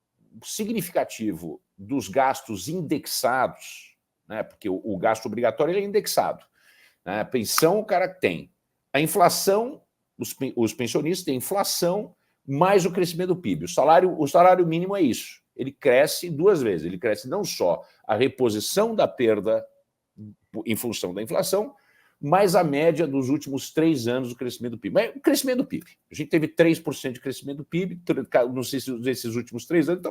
significativo dos gastos indexados, né, porque o gasto obrigatório ele é indexado. Né, a pensão o cara tem. A inflação, os pensionistas têm inflação mais o crescimento do PIB. O salário mínimo é isso. Ele cresce 2 vezes. Ele cresce não só a reposição da perda em função da inflação, mais a média dos últimos 3 anos do crescimento do PIB. Mas o crescimento do PIB. A gente teve 3% de crescimento do PIB, não sei se nesses últimos 3 anos,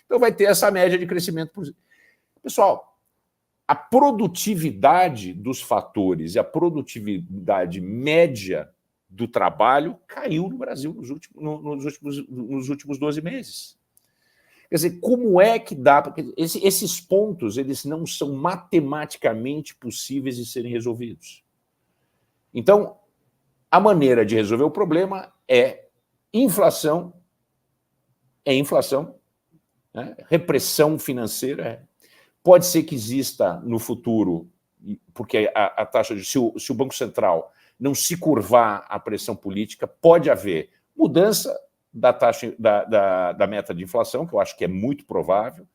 então vai ter essa média de crescimento. Pessoal, a produtividade dos fatores e a produtividade média do trabalho caiu no Brasil nos últimos 12 meses. Quer dizer, como é que dá? Porque esses pontos, eles não são matematicamente possíveis de serem resolvidos. Então, a maneira de resolver o problema é inflação, né? Repressão financeira. Pode ser que exista no futuro, porque a taxa de... Se o Banco Central não se curvar à pressão política, pode haver mudança da taxa da meta de inflação, que eu acho que é muito provável,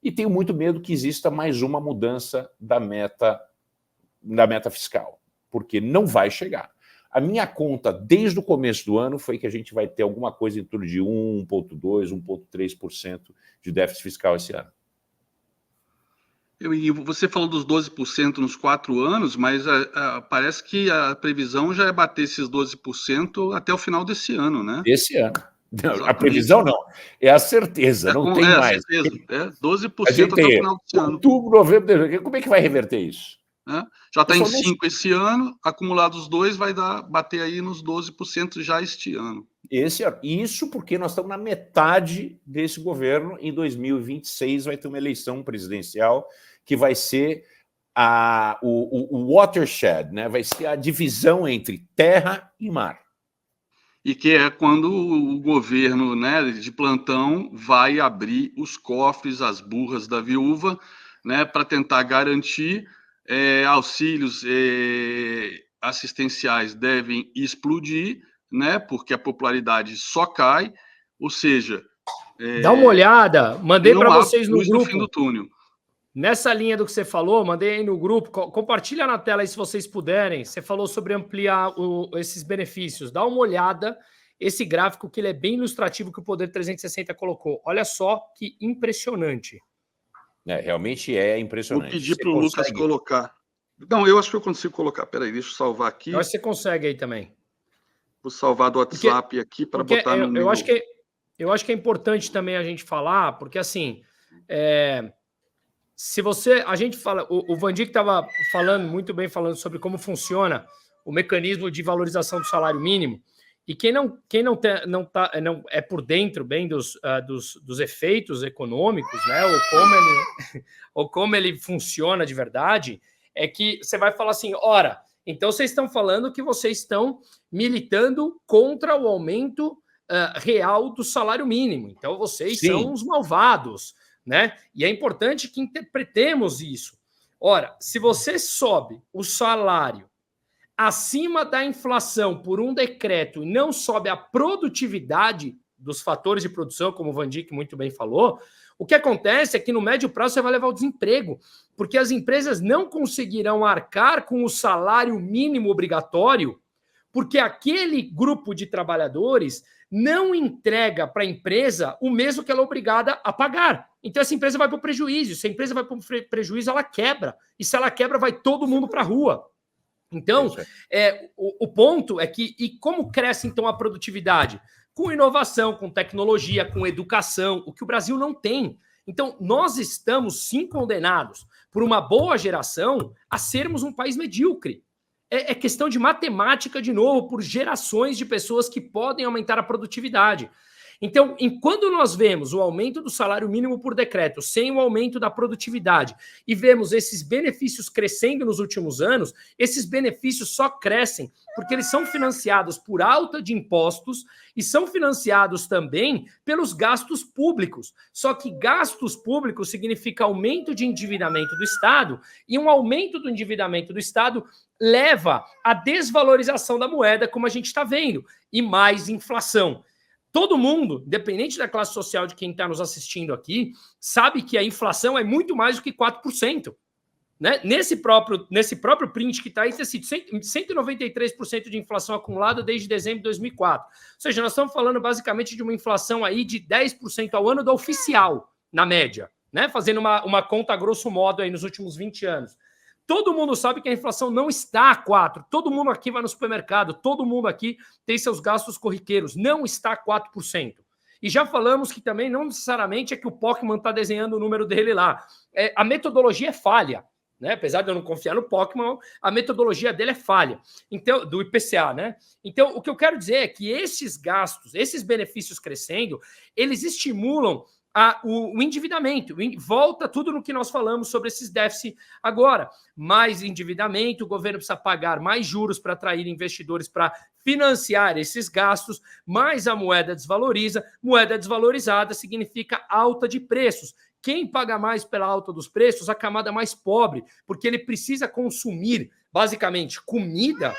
e tenho muito medo que exista mais uma mudança da meta fiscal, porque não vai chegar. A minha conta, desde o começo do ano, foi que a gente vai ter alguma coisa em torno de 1,2%, 1,3% de déficit fiscal esse ano. E você falou dos 12% nos 4 anos, mas parece que a previsão já é bater esses 12% até o final desse ano, né? Esse ano. Não, a previsão não, é a certeza, não tem mais. A certeza, 12% até o final desse ano. Outubro, novembro, dezembro, como é que vai reverter isso? Já está em 5% esse ano, acumulados os dois, vai bater aí nos 12% já este ano. Isso porque nós estamos na metade desse governo. Em 2026 vai ter uma eleição presidencial que vai ser o watershed, né? Vai ser a divisão entre terra e mar. E que é quando o governo, né, de plantão vai abrir os cofres, as burras da viúva, né, para tentar garantir auxílios assistenciais devem explodir, né, porque a popularidade só cai, ou seja... Dá uma olhada, mandei para vocês no grupo. No fim do túnel. Nessa linha do que você falou, mandei aí no grupo, compartilha na tela aí se vocês puderem. Você falou sobre ampliar esses benefícios. Dá uma olhada, esse gráfico que ele é bem ilustrativo que o Poder 360 colocou. Olha só que impressionante. Realmente é impressionante. Vou pedir para o Lucas colocar. Não, eu acho que eu consigo colocar. Peraí, deixa eu salvar aqui. Eu acho que você consegue aí também. Vou salvar do WhatsApp aqui para botar no meu... Eu acho que é importante também a gente falar, porque assim... Se você... A gente fala... O Vandic estava falando muito bem, falando sobre como funciona o mecanismo de valorização do salário mínimo. E quem não é por dentro bem dos efeitos econômicos, né, ou como ele funciona de verdade, é que você vai falar assim, ora, então vocês estão falando que vocês estão militando contra o aumento real do salário mínimo. Então vocês são os malvados, né? E é importante que interpretemos isso. Ora, se você sobe o salário acima da inflação por um decreto e não sobe a produtividade dos fatores de produção, como o Vandic muito bem falou, o que acontece é que no médio prazo você vai levar o desemprego, porque as empresas não conseguirão arcar com o salário mínimo obrigatório, porque aquele grupo de trabalhadores não entrega para a empresa o mesmo que ela é obrigada a pagar. Então essa empresa vai para o prejuízo. Se a empresa vai para o prejuízo, ela quebra. E se ela quebra, vai todo mundo para a rua. Então, o ponto é que... E como cresce, então, a produtividade? Com inovação, com tecnologia, com educação, o que o Brasil não tem. Então, nós estamos, sim, condenados por uma boa geração a sermos um país medíocre. É questão de matemática, de novo, por gerações de pessoas que podem aumentar a produtividade. Então, enquanto nós vemos o aumento do salário mínimo por decreto sem o aumento da produtividade e vemos esses benefícios crescendo nos últimos anos, esses benefícios só crescem porque eles são financiados por alta de impostos e são financiados também pelos gastos públicos. Só que gastos públicos significa aumento de endividamento do Estado e um aumento do endividamento do Estado leva à desvalorização da moeda, como a gente está vendo, e mais inflação. Todo mundo, independente da classe social de quem está nos assistindo aqui, sabe que a inflação é muito mais do que 4%. Né? Nesse próprio print que está aí, tem sido 193% de inflação acumulada desde dezembro de 2004. Ou seja, nós estamos falando basicamente de uma inflação aí de 10% ao ano da oficial, na média, né? Fazendo uma conta a grosso modo aí nos últimos 20 anos. todo mundo sabe que a inflação não está a 4%. Todo mundo aqui vai no supermercado, todo mundo aqui tem seus gastos corriqueiros. Não está a 4%. E já falamos que também não necessariamente é que o Pokémon está desenhando o número dele lá. A metodologia é falha, né? Apesar de eu não confiar no Pokémon, a metodologia dele é falha. Então, do IPCA, né? Então, o que eu quero dizer é que esses gastos, esses benefícios crescendo, eles estimulam o endividamento. Volta tudo no que nós falamos sobre esses déficits agora. Mais endividamento, o governo precisa pagar mais juros para atrair investidores para financiar esses gastos, mais a moeda desvaloriza. Moeda desvalorizada significa alta de preços. Quem paga mais pela alta dos preços? A camada mais pobre, porque ele precisa consumir, basicamente, comida,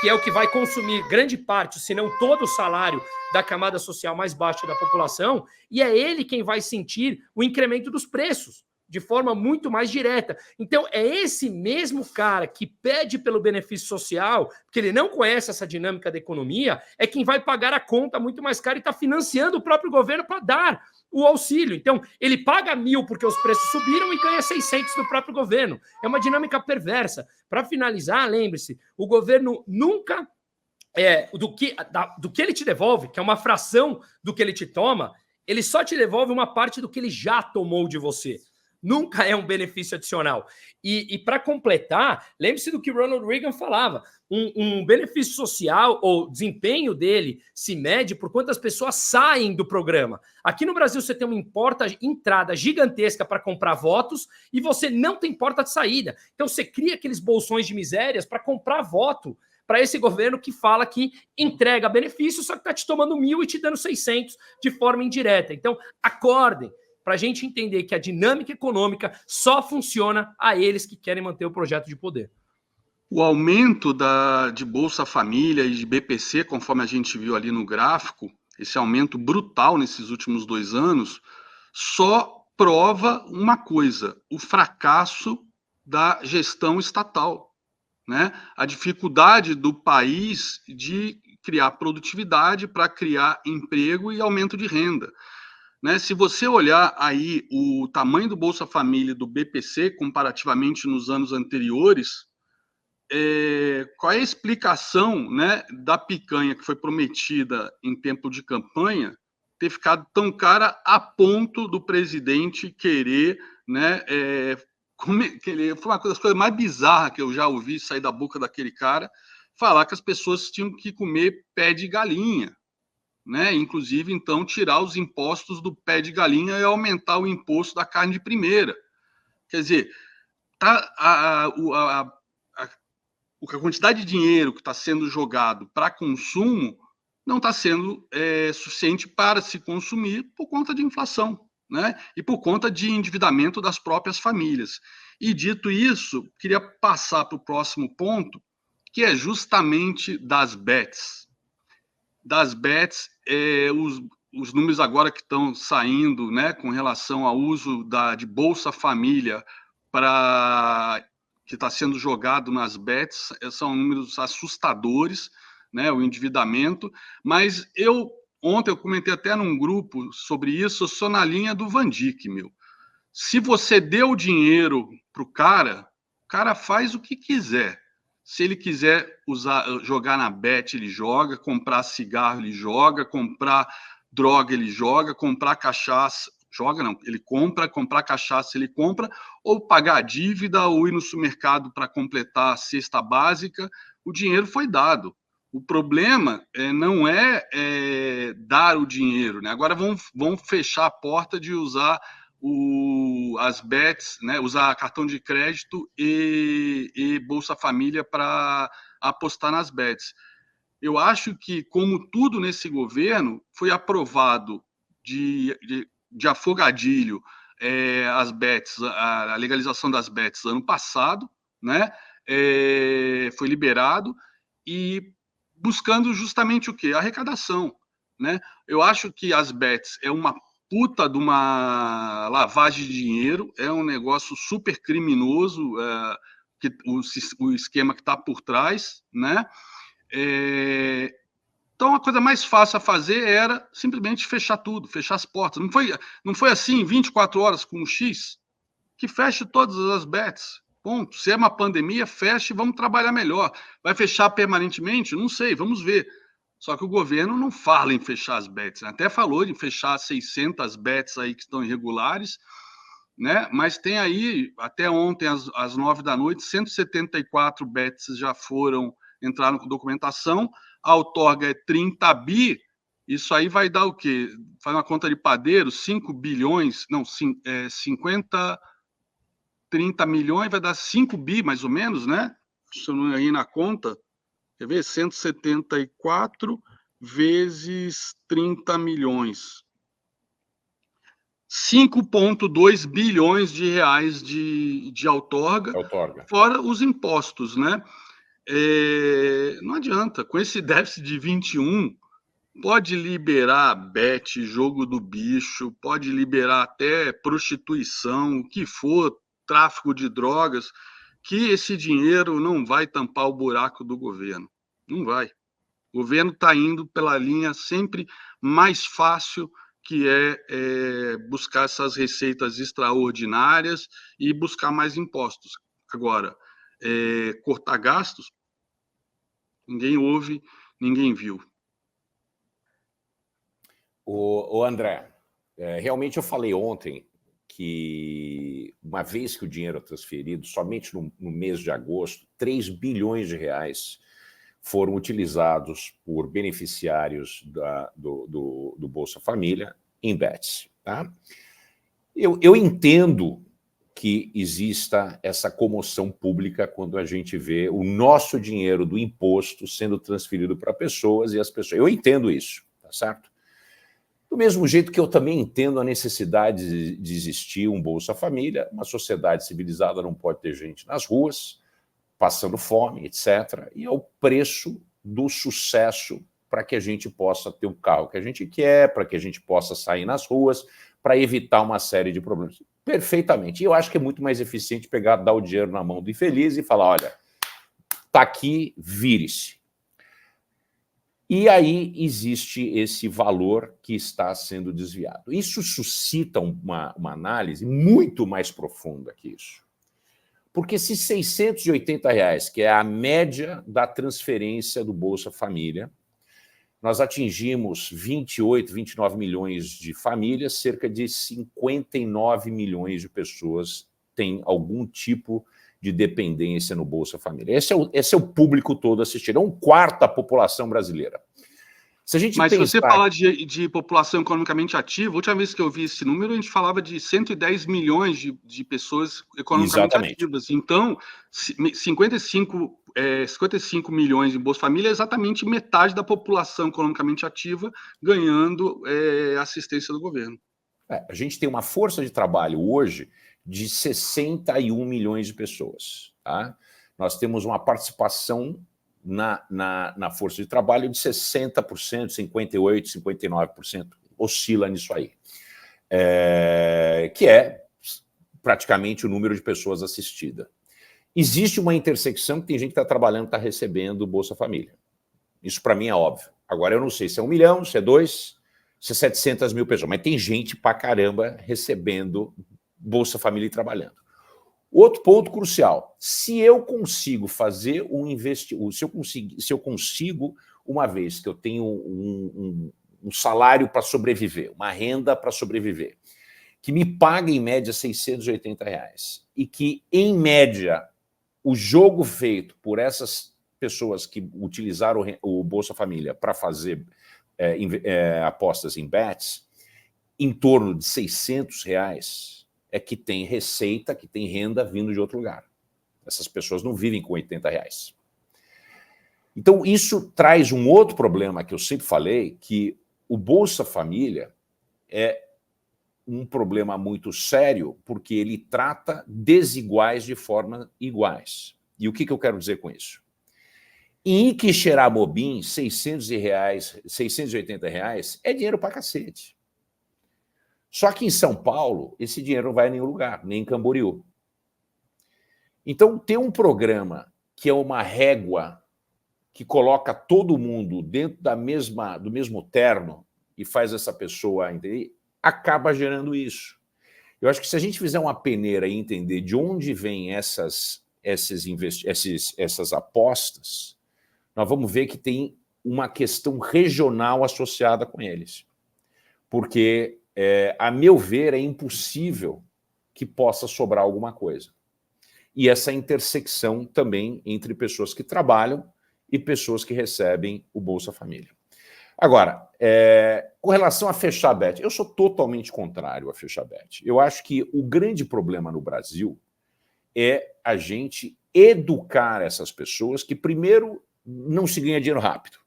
que é o que vai consumir grande parte, se não todo o salário da camada social mais baixa da população, e é ele quem vai sentir o incremento dos preços, de forma muito mais direta. Então, é esse mesmo cara que pede pelo benefício social, porque ele não conhece essa dinâmica da economia, é quem vai pagar a conta muito mais cara e está financiando o próprio governo para dar o auxílio. Então, ele paga 1.000 porque os preços subiram e ganha 600 do próprio governo. É uma dinâmica perversa. Para finalizar, lembre-se, o governo nunca... do que ele te devolve, que é uma fração do que ele te toma, ele só te devolve uma parte do que ele já tomou de você. Nunca é um benefício adicional. E para completar, lembre-se do que Ronald Reagan falava. Um benefício social ou desempenho dele se mede por quantas pessoas saem do programa. Aqui no Brasil você tem uma entrada gigantesca para comprar votos e você não tem porta de saída. Então você cria aqueles bolsões de misérias para comprar voto para esse governo que fala que entrega benefício, só que está te tomando 1.000 e te dando 600 de forma indireta. Então, acordem para a gente entender que a dinâmica econômica só funciona a eles que querem manter o projeto de poder. O aumento de Bolsa Família e de BPC, conforme a gente viu ali no gráfico, esse aumento brutal nesses últimos 2 anos, só prova uma coisa: o fracasso da gestão estatal, né? A dificuldade do país de criar produtividade para criar emprego e aumento de renda. Né? Se você olhar aí o tamanho do Bolsa Família e do BPC, comparativamente nos anos anteriores, qual é a explicação, né, da picanha que foi prometida em tempo de campanha ter ficado tão cara a ponto do presidente querer, né, foi uma das coisas mais bizarras que eu já ouvi sair da boca daquele cara, falar que as pessoas tinham que comer pé de galinha. Né? Inclusive, então, tirar os impostos do pé de galinha e aumentar o imposto da carne de primeira. Quer dizer, a quantidade de dinheiro que está sendo jogado para consumo não está sendo suficiente para se consumir por conta de inflação, né? E por conta de endividamento das próprias famílias. E, dito isso, queria passar para o próximo ponto, que é justamente das bets. Das bets, os números agora que estão saindo, né, com relação ao uso de Bolsa Família que está sendo jogado nas bets, são números assustadores, né, o endividamento, mas ontem eu comentei até num grupo sobre isso, eu sou na linha do Van Dijk, meu. Se você deu dinheiro para o cara faz o que quiser. Se ele quiser jogar na bet, ele joga, comprar cigarro, ele joga, comprar droga, ele joga, comprar cachaça, joga não, ele comprar cachaça, ele compra, ou pagar a dívida, ou ir no supermercado para completar a cesta básica, o dinheiro foi dado. O problema não é dar o dinheiro, né? Agora vão fechar a porta de usar as bets, né, usar cartão de crédito e Bolsa Família para apostar nas bets. Eu acho que, como tudo nesse governo, foi aprovado de afogadilho as bets, a legalização das bets ano passado, né? Foi liberado e buscando justamente o quê? A arrecadação, né? Eu acho que as bets é uma puta de uma lavagem de dinheiro, é um negócio super criminoso, o esquema que está por trás, né? Então, a coisa mais fácil a fazer era simplesmente fechar tudo, fechar as portas. Não foi assim, 24 horas com um X, que feche todas as bets. Ponto. Se é uma pandemia, feche e vamos trabalhar melhor. Vai fechar permanentemente? Não sei, vamos ver. Só que o governo não fala em fechar as bets, né? Até falou de fechar 600 bets aí que estão irregulares, né? Mas tem aí, até ontem, às 9 da noite, 174 bets já entraram com documentação, a outorga é 30 bi, isso aí vai dar o quê? Faz uma conta de padeiro, 5 bilhões, não, 50, 30 milhões, vai dar 5 bi, mais ou menos, né? Se eu não aí na conta, quer ver? 174 vezes 30 milhões. 5,2 bilhões de reais de outorga, fora os impostos, né? Não adianta, com esse déficit de 21, pode liberar bet, jogo do bicho, pode liberar até prostituição, o que for, tráfico de drogas, que esse dinheiro não vai tampar o buraco do governo. Não vai. O governo está indo pela linha sempre mais fácil, que é buscar essas receitas extraordinárias e buscar mais impostos. Agora, cortar gastos, ninguém ouve, ninguém viu. O André, realmente eu falei ontem que, uma vez que o dinheiro é transferido, somente no mês de agosto, 3 bilhões de reais foram utilizados por beneficiários do Bolsa Família em bets. Tá? Eu entendo que exista essa comoção pública quando a gente vê o nosso dinheiro do imposto sendo transferido para pessoas e as pessoas... Eu entendo isso, tá certo? Do mesmo jeito que eu também entendo a necessidade de existir um Bolsa Família, uma sociedade civilizada não pode ter gente nas ruas, passando fome, etc. E é o preço do sucesso para que a gente possa ter o carro que a gente quer, para que a gente possa sair nas ruas, para evitar uma série de problemas. Perfeitamente. E eu acho que é muito mais eficiente dar o dinheiro na mão do infeliz e falar, olha, está aqui, vire-se. E aí existe esse valor que está sendo desviado. Isso suscita uma análise muito mais profunda que isso. Porque se R$680, que é a média da transferência do Bolsa Família, nós atingimos 28, 29 milhões de famílias, cerca de 59 milhões de pessoas têm algum tipo de dependência no Bolsa Família. Esse é o público todo assistindo, é 1/4 da população brasileira. Se você falar de população economicamente ativa, a última vez que eu vi esse número, a gente falava de 110 milhões de pessoas economicamente ativas. Então, 55 milhões de Bolsa Família é exatamente metade da população economicamente ativa ganhando assistência do governo. A gente tem uma força de trabalho hoje de 61 milhões de pessoas. Tá? Nós temos uma participação na força de trabalho de 60%, 58%, 59%, oscila nisso aí, que é praticamente o número de pessoas assistidas. Existe uma intersecção que tem gente que está trabalhando, está recebendo Bolsa Família. Isso para mim é óbvio. Agora eu não sei se é 1 milhão, se é 2, se é 700 mil pessoas, mas tem gente pra caramba recebendo Bolsa Família e trabalhando. Outro ponto crucial, se eu consigo fazer um investimento, se eu consigo, uma vez que eu tenho um salário para sobreviver, uma renda para sobreviver, que me paga em média R$680, e que, em média, o jogo feito por essas pessoas que utilizaram o Bolsa Família para fazer apostas em bets, em torno de R$600, é que tem receita, que tem renda vindo de outro lugar. Essas pessoas não vivem com R$80. Então, isso traz um outro problema que eu sempre falei, que o Bolsa Família é um problema muito sério, porque ele trata desiguais de forma iguais. E o que eu quero dizer com isso? Em Quixeramobim, R$680 é dinheiro pra cacete. Só que em São Paulo, esse dinheiro não vai a nenhum lugar, nem em Camboriú. Então, ter um programa que é uma régua que coloca todo mundo dentro do mesmo terno e faz essa pessoa entender, acaba gerando isso. Eu acho que se a gente fizer uma peneira e entender de onde vêm essas apostas, nós vamos ver que tem uma questão regional associada com eles. Porque, a meu ver, é impossível que possa sobrar alguma coisa. E essa intersecção também entre pessoas que trabalham e pessoas que recebem o Bolsa Família. Agora, com relação a fechar a bet, eu sou totalmente contrário a fechar a bet. Eu acho que o grande problema no Brasil é a gente educar essas pessoas que, primeiro, não se ganha dinheiro rápido.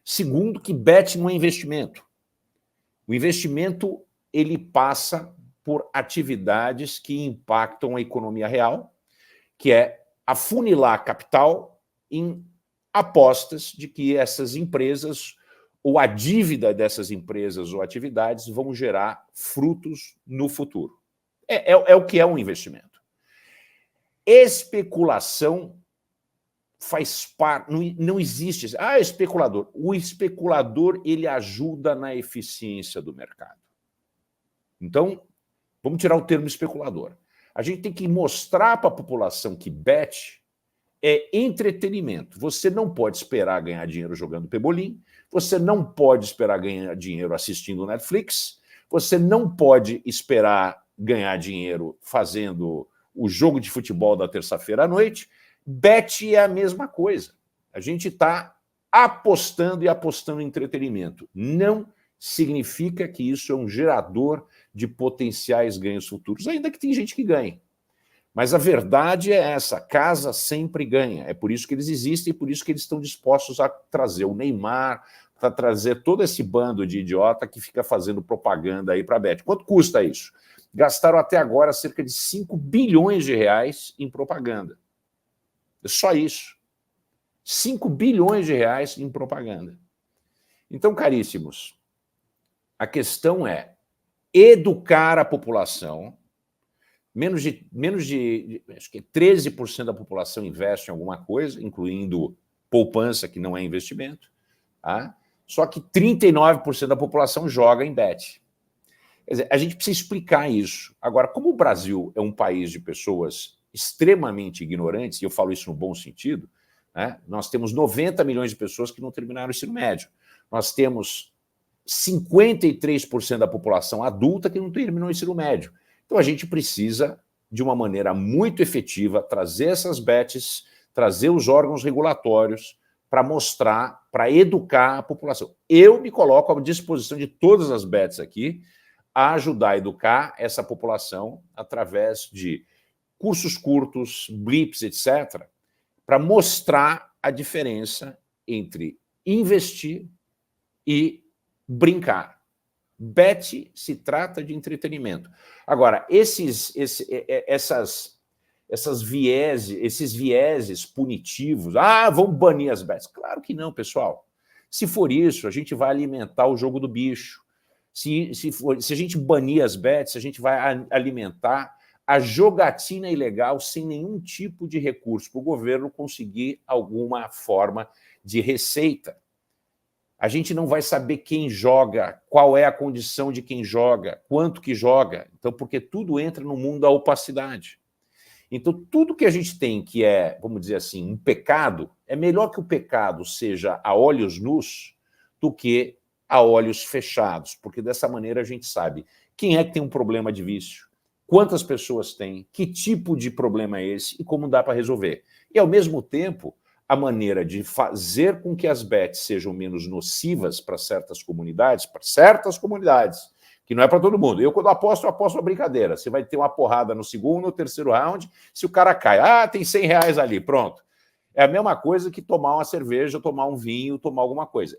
Segundo, que bet não é investimento. O investimento, ele passa por atividades que impactam a economia real, que é afunilar capital em apostas de que essas empresas ou a dívida dessas empresas ou atividades vão gerar frutos no futuro. É o que é um investimento. Especulação faz parte, não existe. Especulador. O especulador, ele ajuda na eficiência do mercado. Então, vamos tirar o termo especulador. A gente tem que mostrar para a população que bet é entretenimento. Você não pode esperar ganhar dinheiro jogando pebolim, você não pode esperar ganhar dinheiro assistindo Netflix, você não pode esperar ganhar dinheiro fazendo o jogo de futebol da terça-feira à noite. Bet é a mesma coisa. A gente está apostando em entretenimento. Não significa que isso é um gerador de potenciais ganhos futuros, ainda que tem gente que ganhe. Mas a verdade é essa, a casa sempre ganha. É por isso que eles existem e por isso que eles estão dispostos a trazer o Neymar, para trazer todo esse bando de idiota que fica fazendo propaganda aí para a Bet. Quanto custa isso? Gastaram até agora cerca de 5 bilhões de reais em propaganda. É só isso. 5 bilhões de reais em propaganda. Então, caríssimos, a questão é educar a população. Menos de acho que 13% da população investe em alguma coisa, incluindo poupança, que não é investimento. Tá? Só que 39% da população joga em bet. Quer dizer, a gente precisa explicar isso. Agora, como o Brasil é um país de pessoas extremamente ignorantes, e eu falo isso no bom sentido, né? Nós temos 90 milhões de pessoas que não terminaram o ensino médio. Nós temos 53% da população adulta que não terminou o ensino médio. Então, a gente precisa, de uma maneira muito efetiva, trazer essas bets, trazer os órgãos regulatórios para mostrar, para educar a população. Eu me coloco à disposição de todas as bets aqui a ajudar a educar essa população através de cursos curtos, blips, etc., para mostrar a diferença entre investir e brincar. Bet se trata de entretenimento. Agora, esses vieses punitivos, vão banir as bets. Claro que não, pessoal. Se for isso, a gente vai alimentar o jogo do bicho. Se a gente banir as bets, a gente vai alimentar a jogatina ilegal sem nenhum tipo de recurso para o governo conseguir alguma forma de receita. A gente não vai saber quem joga, qual é a condição de quem joga, quanto que joga. Então, porque tudo entra no mundo da opacidade. Então, tudo que a gente tem que é, vamos dizer assim, um pecado, é melhor que o pecado seja a olhos nus do que a olhos fechados, porque dessa maneira a gente sabe quem é que tem um problema de vício, quantas pessoas têm, que tipo de problema é esse e como dá para resolver. E, ao mesmo tempo, a maneira de fazer com que as bets sejam menos nocivas para certas comunidades, que não é para todo mundo. Eu, quando aposto uma brincadeira. Você vai ter uma porrada no segundo ou terceiro round, se o cara cai, tem 100 reais ali, pronto. É a mesma coisa que tomar uma cerveja, tomar um vinho, tomar alguma coisa.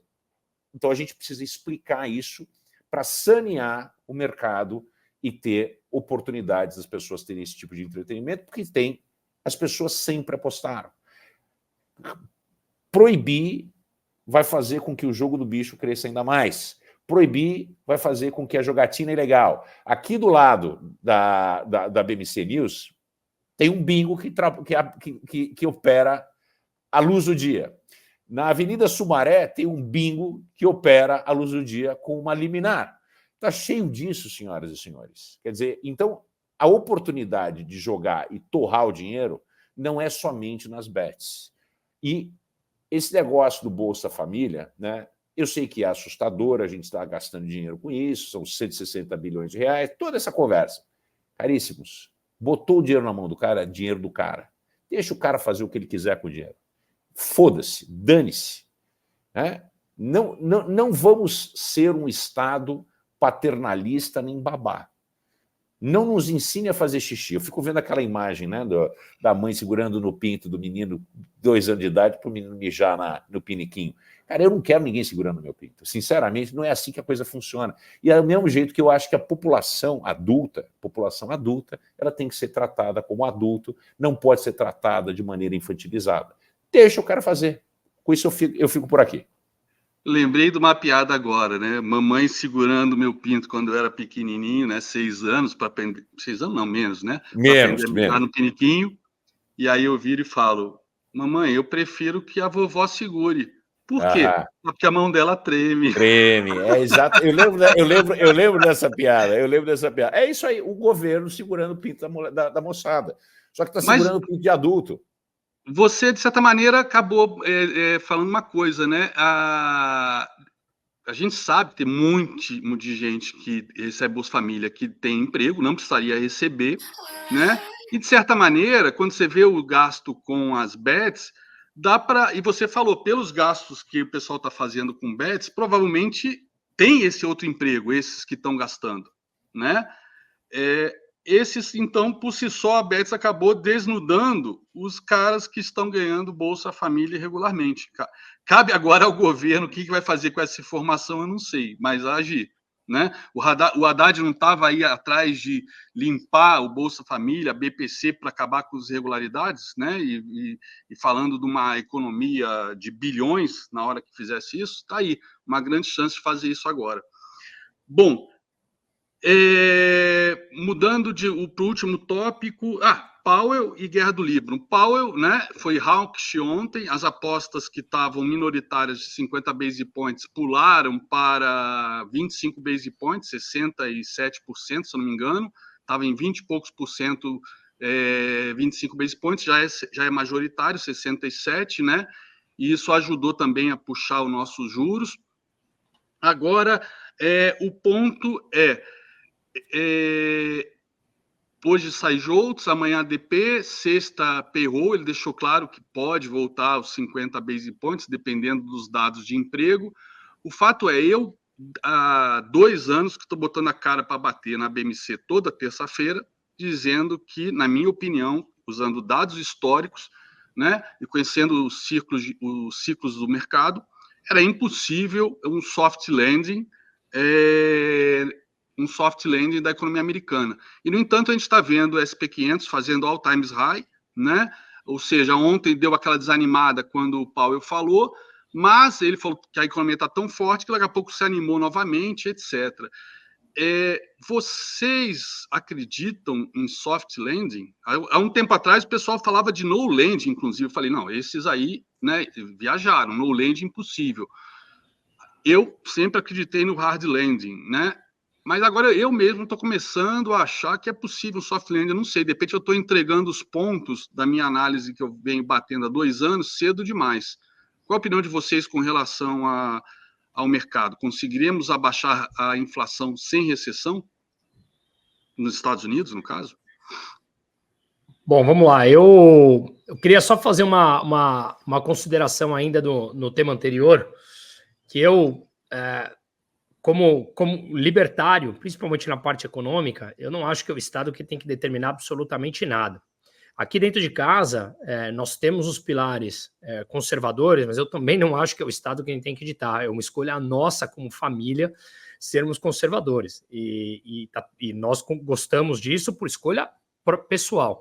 Então, a gente precisa explicar isso para sanear o mercado e ter oportunidades das pessoas terem esse tipo de entretenimento, porque as pessoas sempre apostaram. Proibir vai fazer com que o jogo do bicho cresça ainda mais. Proibir vai fazer com que a jogatina ilegal. Aqui do lado da BMC News tem um bingo que opera à luz do dia. Na Avenida Sumaré tem um bingo que opera à luz do dia com uma liminar. Está cheio disso, senhoras e senhores. Quer dizer, então, a oportunidade de jogar e torrar o dinheiro não é somente nas bets. E esse negócio do Bolsa Família, né, eu sei que é assustador, a gente está gastando dinheiro com isso, são 160 bilhões de reais, toda essa conversa. Caríssimos, botou o dinheiro na mão do cara, dinheiro do cara. Deixa o cara fazer o que ele quiser com o dinheiro. Foda-se, dane-se. Né? Não vamos ser um Estado paternalista nem babá. Não nos ensine a fazer xixi. Eu fico vendo aquela imagem, né, da mãe segurando no pinto do menino 2 anos de idade para o menino mijar no piniquinho. Cara, eu não quero ninguém segurando no meu pinto. Sinceramente, não é assim que a coisa funciona. E é do mesmo jeito que eu acho que a população adulta, ela tem que ser tratada como adulto, não pode ser tratada de maneira infantilizada. Deixa o cara fazer. Com isso eu fico por aqui. Lembrei de uma piada agora, né? Mamãe segurando meu pinto quando eu era pequenininho, né? 6 anos, para aprender... 6 anos não, menos, né? Para aprender a mijar no piniquinho. E aí eu viro e falo, mamãe, eu prefiro que a vovó segure. Por quê? Porque a mão dela treme. Treme, é exato. Eu lembro dessa piada, É isso aí, o governo segurando o pinto da moçada. Só que está segurando o pinto de adulto. Você, de certa maneira, acabou falando uma coisa, né? A gente sabe que tem muito de gente que recebe Bolsa Família que tem emprego, não precisaria receber, né? E, de certa maneira, quando você vê o gasto com as bets, dá para... E você falou, pelos gastos que o pessoal está fazendo com bets, provavelmente tem esse outro emprego, esses que estão gastando, né? Esses, então, por si só, a Bets acabou desnudando os caras que estão ganhando Bolsa Família regularmente. Cabe agora ao governo o que vai fazer com essa informação, eu não sei, mas agir. Né? O Haddad não estava aí atrás de limpar o Bolsa Família, a BPC, para acabar com as irregularidades, né? E falando de uma economia de bilhões na hora que fizesse isso, está aí, uma grande chance de fazer isso agora. Bom, mudando para o último tópico, Powell e Guerra do Líbano. Powell, né, foi hawkish ontem, as apostas que estavam minoritárias de 50 base points pularam para 25 base points, 67%, se eu não me engano, estava em 20 e poucos por cento, 25 base points, já é majoritário, 67%, né, e isso ajudou também a puxar os nossos juros. Agora, o ponto hoje sai Jolts, amanhã ADP, sexta payroll, ele deixou claro que pode voltar aos 50 base points, dependendo dos dados de emprego. O fato é, eu há 2 anos que estou botando a cara para bater na BMC toda terça-feira, dizendo que, na minha opinião, usando dados históricos, né, e conhecendo os ciclos do mercado, era impossível um soft landing da economia americana. E, no entanto, a gente está vendo o SP500 fazendo all-time high, né? Ou seja, ontem deu aquela desanimada quando o Powell falou, mas ele falou que a economia está tão forte que daqui a pouco se animou novamente, etc. Vocês acreditam em soft landing? Há um tempo atrás o pessoal falava de no landing, inclusive. Eu falei, não, esses aí, né, viajaram, no landing impossível. Eu sempre acreditei no hard landing, né? Mas agora eu mesmo estou começando a achar que é possível soft landing, eu não sei, de repente eu estou entregando os pontos da minha análise que eu venho batendo há 2 anos cedo demais. Qual a opinião de vocês com relação ao mercado? Conseguiremos abaixar a inflação sem recessão? Nos Estados Unidos, no caso? Bom, vamos lá. Eu queria só fazer uma consideração ainda no tema anterior, que eu... Como libertário, principalmente na parte econômica, eu não acho que é o Estado que tem que determinar absolutamente nada. Aqui dentro de casa, nós temos os pilares conservadores, mas eu também não acho que é o Estado quem tem que ditar. É uma escolha nossa, como família, sermos conservadores. E nós gostamos disso por escolha pessoal.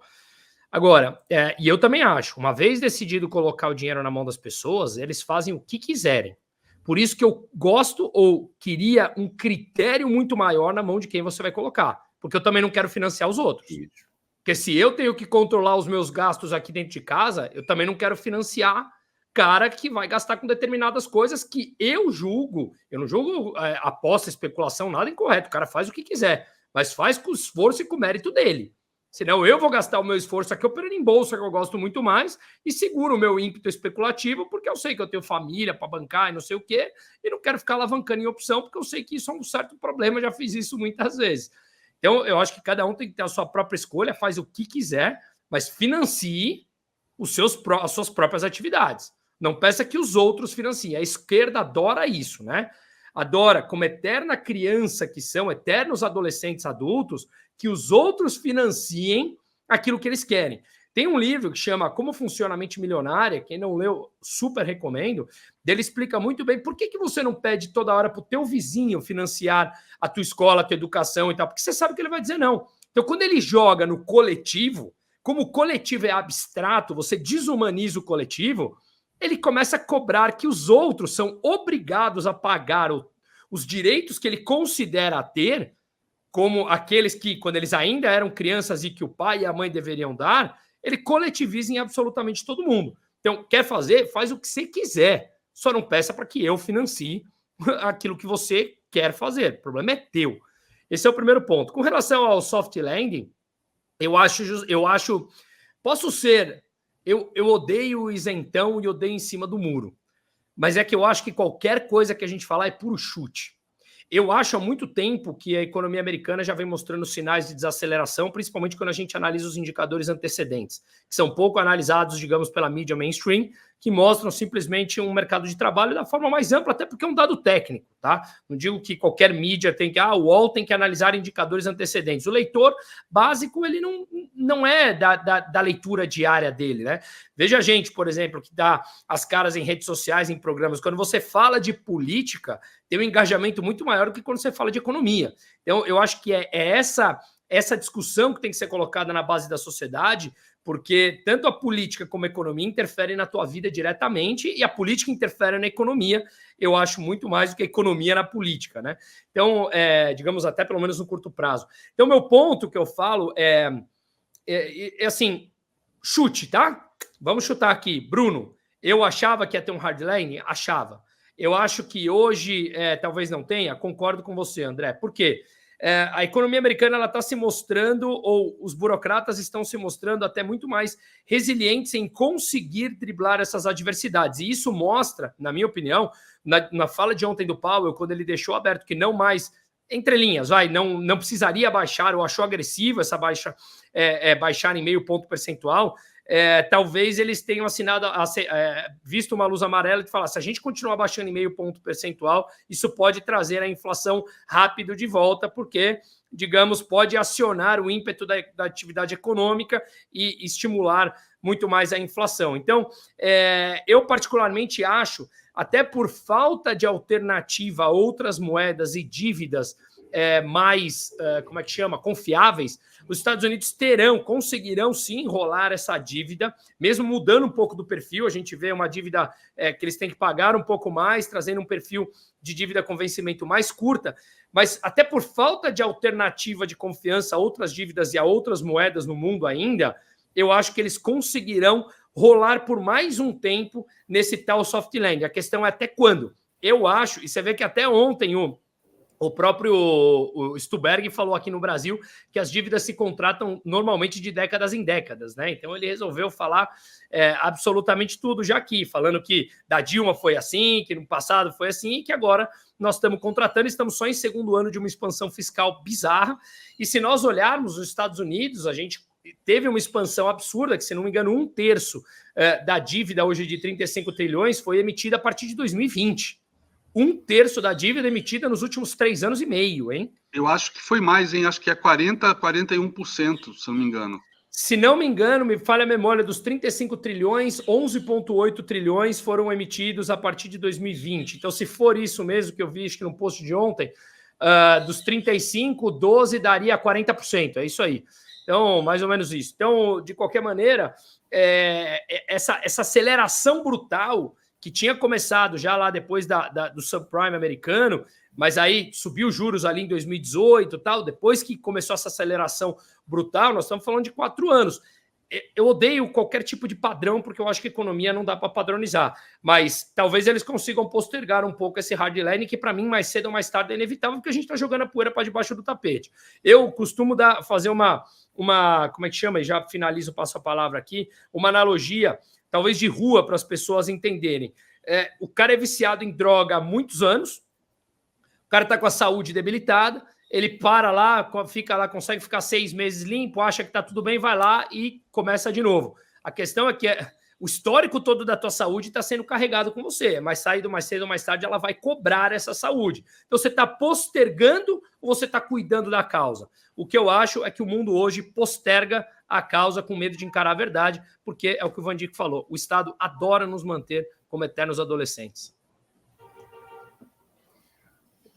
Agora, e eu também acho, uma vez decidido colocar o dinheiro na mão das pessoas, eles fazem o que quiserem. Por isso que eu gosto ou queria um critério muito maior na mão de quem você vai colocar. Porque eu também não quero financiar os outros. Porque se eu tenho que controlar os meus gastos aqui dentro de casa, eu também não quero financiar cara que vai gastar com determinadas coisas que eu não julgo aposta, especulação, nada incorreto. O cara faz o que quiser, mas faz com o esforço e com o mérito dele. Senão eu vou gastar o meu esforço aqui operando em bolsa, que eu gosto muito mais, e seguro o meu ímpeto especulativo, porque eu sei que eu tenho família para bancar e não sei o quê, e não quero ficar alavancando em opção, porque eu sei que isso é um certo problema, já fiz isso muitas vezes. Então, eu acho que cada um tem que ter a sua própria escolha, faz o que quiser, mas financie as suas próprias atividades. Não peça que os outros financiem. A esquerda adora isso, né? Adora, como eterna criança que são, eternos adolescentes adultos, que os outros financiem aquilo que eles querem. Tem um livro que chama Como Funciona a Mente Milionária, quem não leu, super recomendo. Ele explica muito bem por que você não pede toda hora para o teu vizinho financiar a tua escola, a tua educação e tal, porque você sabe que ele vai dizer não. Então, quando ele joga no coletivo, como o coletivo é abstrato, você desumaniza o coletivo, ele começa a cobrar que os outros são obrigados a pagar os direitos que ele considera ter, como aqueles que, quando eles ainda eram crianças e que o pai e a mãe deveriam dar, ele coletiviza em absolutamente todo mundo. Então, quer fazer? Faz o que você quiser. Só não peça para que eu financie aquilo que você quer fazer. O problema é teu. Esse é o primeiro ponto. Com relação ao soft landing, eu acho posso ser... Eu odeio o isentão e odeio em cima do muro. Mas é que eu acho que qualquer coisa que a gente falar é puro chute. Eu acho há muito tempo que a economia americana já vem mostrando sinais de desaceleração, principalmente quando a gente analisa os indicadores antecedentes, que são pouco analisados, digamos, pela mídia mainstream, que mostram simplesmente um mercado de trabalho da forma mais ampla, até porque é um dado técnico, tá? Não digo que qualquer mídia tem que... o UOL tem que analisar indicadores antecedentes. O leitor básico, ele não é da leitura diária dele, né? Veja a gente, por exemplo, que dá as caras em redes sociais, em programas. Quando você fala de política, tem um engajamento muito maior do que quando você fala de economia. Então, eu acho que é essa discussão que tem que ser colocada na base da sociedade, porque tanto a política como a economia interferem na tua vida diretamente e a política interfere na economia, eu acho muito mais do que a economia na política, né? Então, digamos, até pelo menos no curto prazo. Então, meu ponto que eu falo é assim, chute, tá? Vamos chutar aqui. Bruno, eu achava que ia ter um hard landing? Achava. Eu acho que hoje talvez não tenha. Concordo com você, André. Por quê? A economia americana está se mostrando, ou os burocratas estão se mostrando até muito mais resilientes em conseguir driblar essas adversidades. E isso mostra, na minha opinião, na fala de ontem do Powell, quando ele deixou aberto que não mais, entre linhas, não precisaria baixar, ou achou agressivo essa baixar em meio ponto percentual. Talvez eles tenham visto uma luz amarela de falar, se a gente continuar baixando em meio ponto percentual, isso pode trazer a inflação rápido de volta, porque, digamos, pode acionar o ímpeto da atividade econômica e estimular muito mais a inflação. Então, eu particularmente acho, até por falta de alternativa a outras moedas e dívidas mais, confiáveis, os Estados Unidos conseguirão sim enrolar essa dívida, mesmo mudando um pouco do perfil. A gente vê uma dívida que eles têm que pagar um pouco mais, trazendo um perfil de dívida com vencimento mais curta, mas até por falta de alternativa de confiança a outras dívidas e a outras moedas no mundo ainda, eu acho que eles conseguirão rolar por mais um tempo nesse tal soft landing. A questão é até quando. Eu acho, e você vê que até ontem o próprio Stuberg falou aqui no Brasil que as dívidas se contratam normalmente de décadas em décadas, né? Então ele resolveu falar absolutamente tudo já aqui, falando que da Dilma foi assim, que no passado foi assim, e que agora nós estamos contratando, estamos só em segundo ano de uma expansão fiscal bizarra. E se nós olharmos os Estados Unidos, a gente teve uma expansão absurda, que, se não me engano, 1/3 da dívida hoje de 35 trilhões foi emitida a partir de 2020. 1/3 da dívida emitida nos últimos 3 anos e meio, hein? Eu acho que foi mais, hein? Acho que é 41%, se não me engano. Se não me engano, me falha a memória, dos 35 trilhões, 11,8 trilhões foram emitidos a partir de 2020. Então, se for isso mesmo que eu vi, acho que no post de ontem, dos 35, 12 daria 40%. É isso aí. Então, mais ou menos isso. Então, de qualquer maneira, essa aceleração brutal que tinha começado já lá depois do subprime americano, mas aí subiu os juros ali em 2018 e tal, depois que começou essa aceleração brutal, nós estamos falando de 4 anos. eu odeio qualquer tipo de padrão, porque eu acho que economia não dá para padronizar. Mas talvez eles consigam postergar um pouco esse hard landing, que para mim, mais cedo ou mais tarde, é inevitável, porque a gente está jogando a poeira para debaixo do tapete. Eu costumo fazer uma. Como é que chama? E já finalizo, passo a palavra aqui. Uma analogia, talvez de rua, para as pessoas entenderem. O cara é viciado em droga há muitos anos, o cara está com a saúde debilitada, ele para lá, fica lá, consegue ficar 6 meses limpo, acha que está tudo bem, vai lá e começa de novo. A questão é que o histórico todo da tua saúde está sendo carregado com você, mas cedo ou mais tarde ela vai cobrar essa saúde. Então você está postergando ou você está cuidando da causa? O que eu acho é que o mundo hoje posterga a causa com medo de encarar a verdade, porque é o que o Van Dijk falou, o Estado adora nos manter como eternos adolescentes.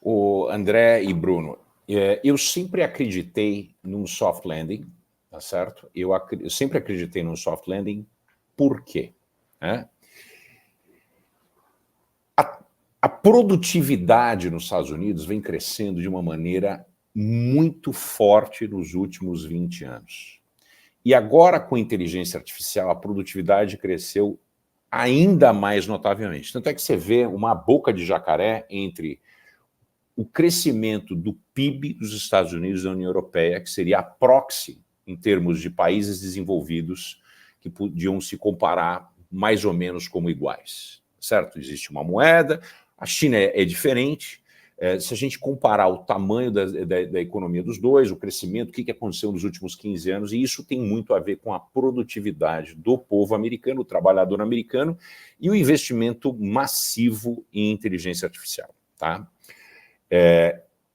O André e Bruno, eu sempre acreditei num soft landing, tá certo? Eu sempre acreditei num soft landing. Por quê? A produtividade nos Estados Unidos vem crescendo de uma maneira muito forte nos últimos 20 anos. E agora, com a inteligência artificial, a produtividade cresceu ainda mais notavelmente. Tanto é que você vê uma boca de jacaré entre o crescimento do PIB dos Estados Unidos e da União Europeia, que seria a proxy em termos de países desenvolvidos que podiam se comparar mais ou menos como iguais, certo? Existe uma moeda, a China é diferente. Se a gente comparar o tamanho da economia dos dois, o crescimento, o que aconteceu nos últimos 15 anos, e isso tem muito a ver com a produtividade do povo americano, o trabalhador americano, e o investimento massivo em inteligência artificial, tá?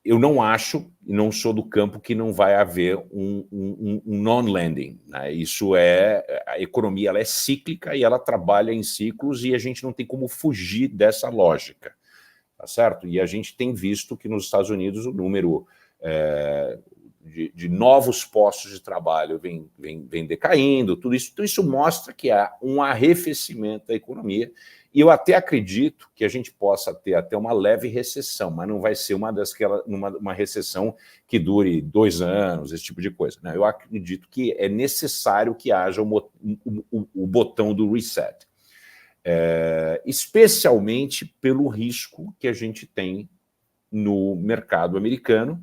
Eu não acho, e não sou do campo, que não vai haver um non-landing, né? Isso a economia ela é cíclica e ela trabalha em ciclos e a gente não tem como fugir dessa lógica, tá certo? E a gente tem visto que nos Estados Unidos o número de novos postos de trabalho vem decaindo, tudo isso mostra que há um arrefecimento da economia. E eu até acredito que a gente possa ter até uma leve recessão, mas não vai ser uma recessão que dure 2 anos, esse tipo de coisa, né? Eu acredito que é necessário que haja o botão do reset, especialmente pelo risco que a gente tem no mercado americano,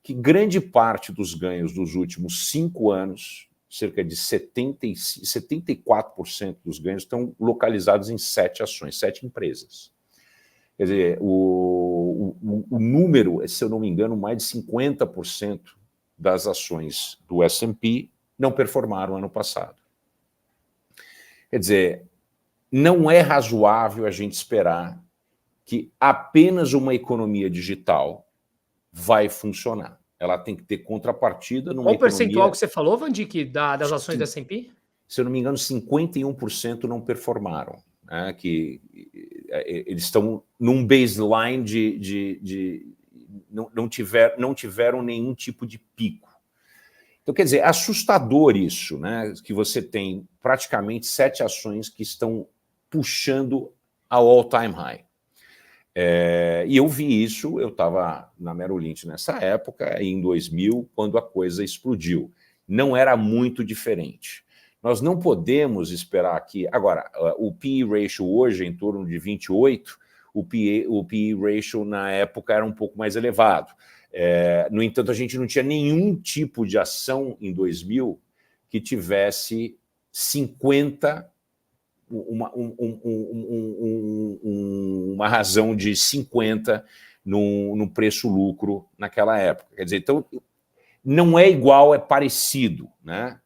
que grande parte dos ganhos dos últimos 5 anos, cerca de 74% dos ganhos estão localizados em 7 ações, 7 empresas. Quer dizer, o número, se eu não me engano, mais de 50% das ações do S&P não performaram ano passado. Quer dizer, não é razoável a gente esperar que apenas uma economia digital vai funcionar. Ela tem que ter contrapartida numa Qual o percentual economia... que você falou, Van Dijk, das ações da S&P? Se eu não me engano, 51% não performaram, né? Que eles estão num baseline não tiveram nenhum tipo de pico. Então, quer dizer, é assustador isso, né? Que você tem praticamente 7 ações que estão puxando ao all-time high. E eu vi isso, eu estava na Merrill Lynch nessa época, em 2000, quando a coisa explodiu. Não era muito diferente. Nós não podemos esperar que... Agora, o P/E ratio hoje é em torno de 28, o P/E ratio na época era um pouco mais elevado. No entanto, a gente não tinha nenhum tipo de ação em 2000 que tivesse 50... Uma razão de 50 no preço-lucro naquela época. Quer dizer, então, não é igual, é parecido, né?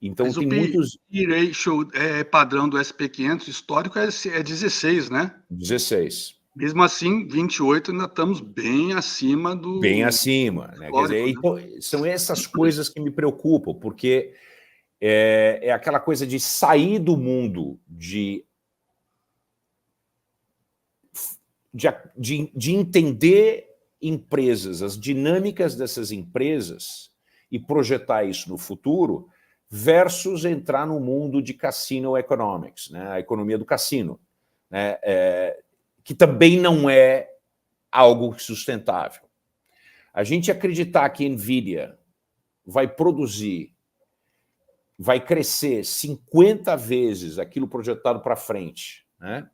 Então, mas tem o muitos... P/E ratio padrão do SP500 histórico é 16, né? 16. Mesmo assim, 28 ainda estamos bem acima do... Bem acima, né? Quer dizer, então, são essas coisas que me preocupam, porque é aquela coisa de sair do mundo de entender empresas, as dinâmicas dessas empresas e projetar isso no futuro, versus entrar no mundo de cassino economics, né? A economia do cassino, né? Que também não é algo sustentável. A gente acreditar que a NVIDIA vai produzir vai crescer 50 vezes aquilo projetado para frente, né?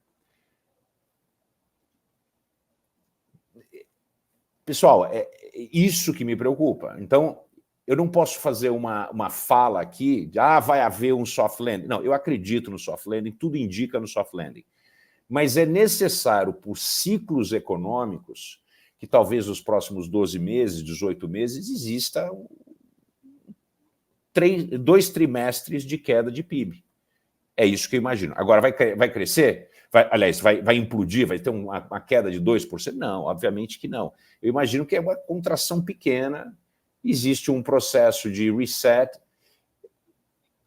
Pessoal, é isso que me preocupa. Então, eu não posso fazer uma fala aqui de vai haver um soft landing. Não, eu acredito no soft landing, tudo indica no soft landing. Mas é necessário, por ciclos econômicos, que talvez nos próximos 12 meses, 18 meses, exista 2 trimestres de queda de PIB. É isso que eu imagino. Agora, vai crescer? Vai implodir? Vai ter uma queda de 2%? Não, obviamente que não. Eu imagino que é uma contração pequena, existe um processo de reset,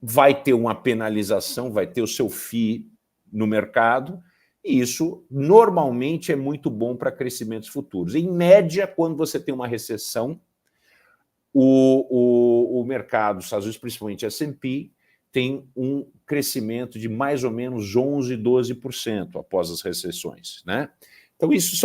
vai ter uma penalização, vai ter o seu FII no mercado, e isso normalmente é muito bom para crescimentos futuros. Em média, quando você tem uma recessão, o mercado, Estados Unidos, principalmente S&P, tem um crescimento de mais ou menos 11%, 12% após as recessões, né? Então, isso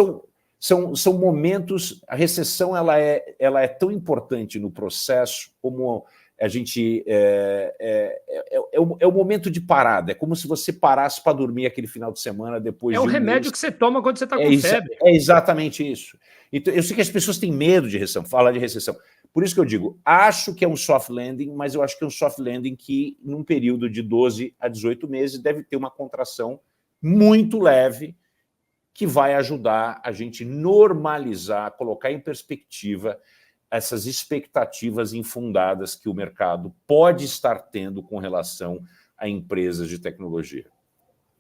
são momentos... A recessão ela é tão importante no processo como a gente... É o momento de parada. É como se você parasse para dormir aquele final de semana depois de o remédio que você toma quando você está com febre. É exatamente isso. Então, eu sei que as pessoas têm medo de recessão, falar de recessão. Por isso que eu digo, acho que é um soft landing, mas eu acho que é um soft landing que, num período de 12 a 18 meses, deve ter uma contração muito leve que vai ajudar a gente normalizar, colocar em perspectiva essas expectativas infundadas que o mercado pode estar tendo com relação a empresas de tecnologia.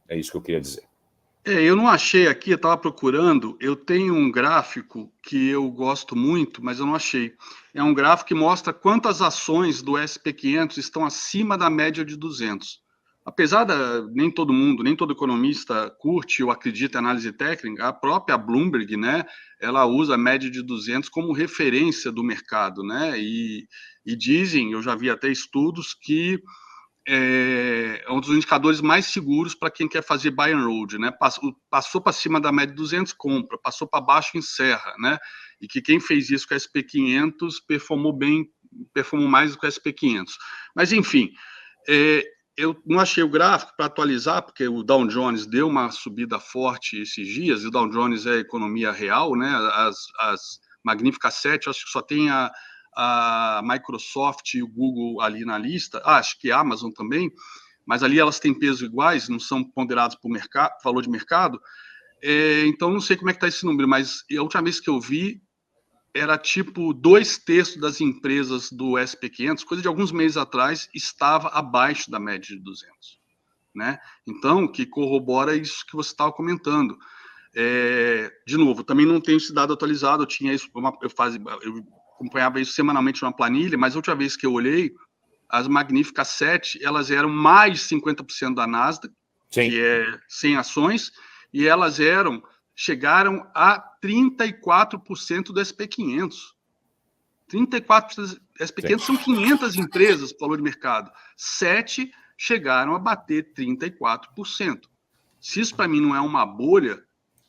É isso que eu queria dizer. Eu não achei aqui, eu estava procurando, eu tenho um gráfico que eu gosto muito, mas eu não achei. É um gráfico que mostra quantas ações do SP500 estão acima da média de 200. Apesar nem todo mundo, nem todo economista curte ou acredita em análise técnica, a própria Bloomberg, né, ela usa a média de 200 como referência do mercado, né, e dizem, eu já vi até estudos, que é um dos indicadores mais seguros para quem quer fazer buy and hold, né? Passou para cima da média de 200, compra, passou para baixo, encerra, né? E que quem fez isso com a SP500 performou mais do que a SP500. Mas, enfim, eu não achei o gráfico para atualizar, porque o Dow Jones deu uma subida forte esses dias, e o Dow Jones é a economia real, né? As Magníficas 7, acho que só tem a Microsoft e o Google ali na lista, acho que a Amazon também, mas ali elas têm peso iguais, não são ponderadas por valor de mercado, então não sei como é que está esse número, mas a última vez que eu vi era tipo 2/3 das empresas do SP500, coisa de alguns meses atrás, estava abaixo da média de 200, né? Então, que corrobora isso que você estava comentando. De novo, também não tenho esse dado atualizado, eu tinha isso, eu acompanhava isso semanalmente numa planilha, mas a última vez que eu olhei, as Magníficas 7, elas eram mais de 50% da Nasdaq, sim, que é 100 ações, e elas chegaram a 34% do SP500. 34% do SP500 são 500 empresas, valor de mercado. 7 chegaram a bater 34%. Se isso para mim não é uma bolha,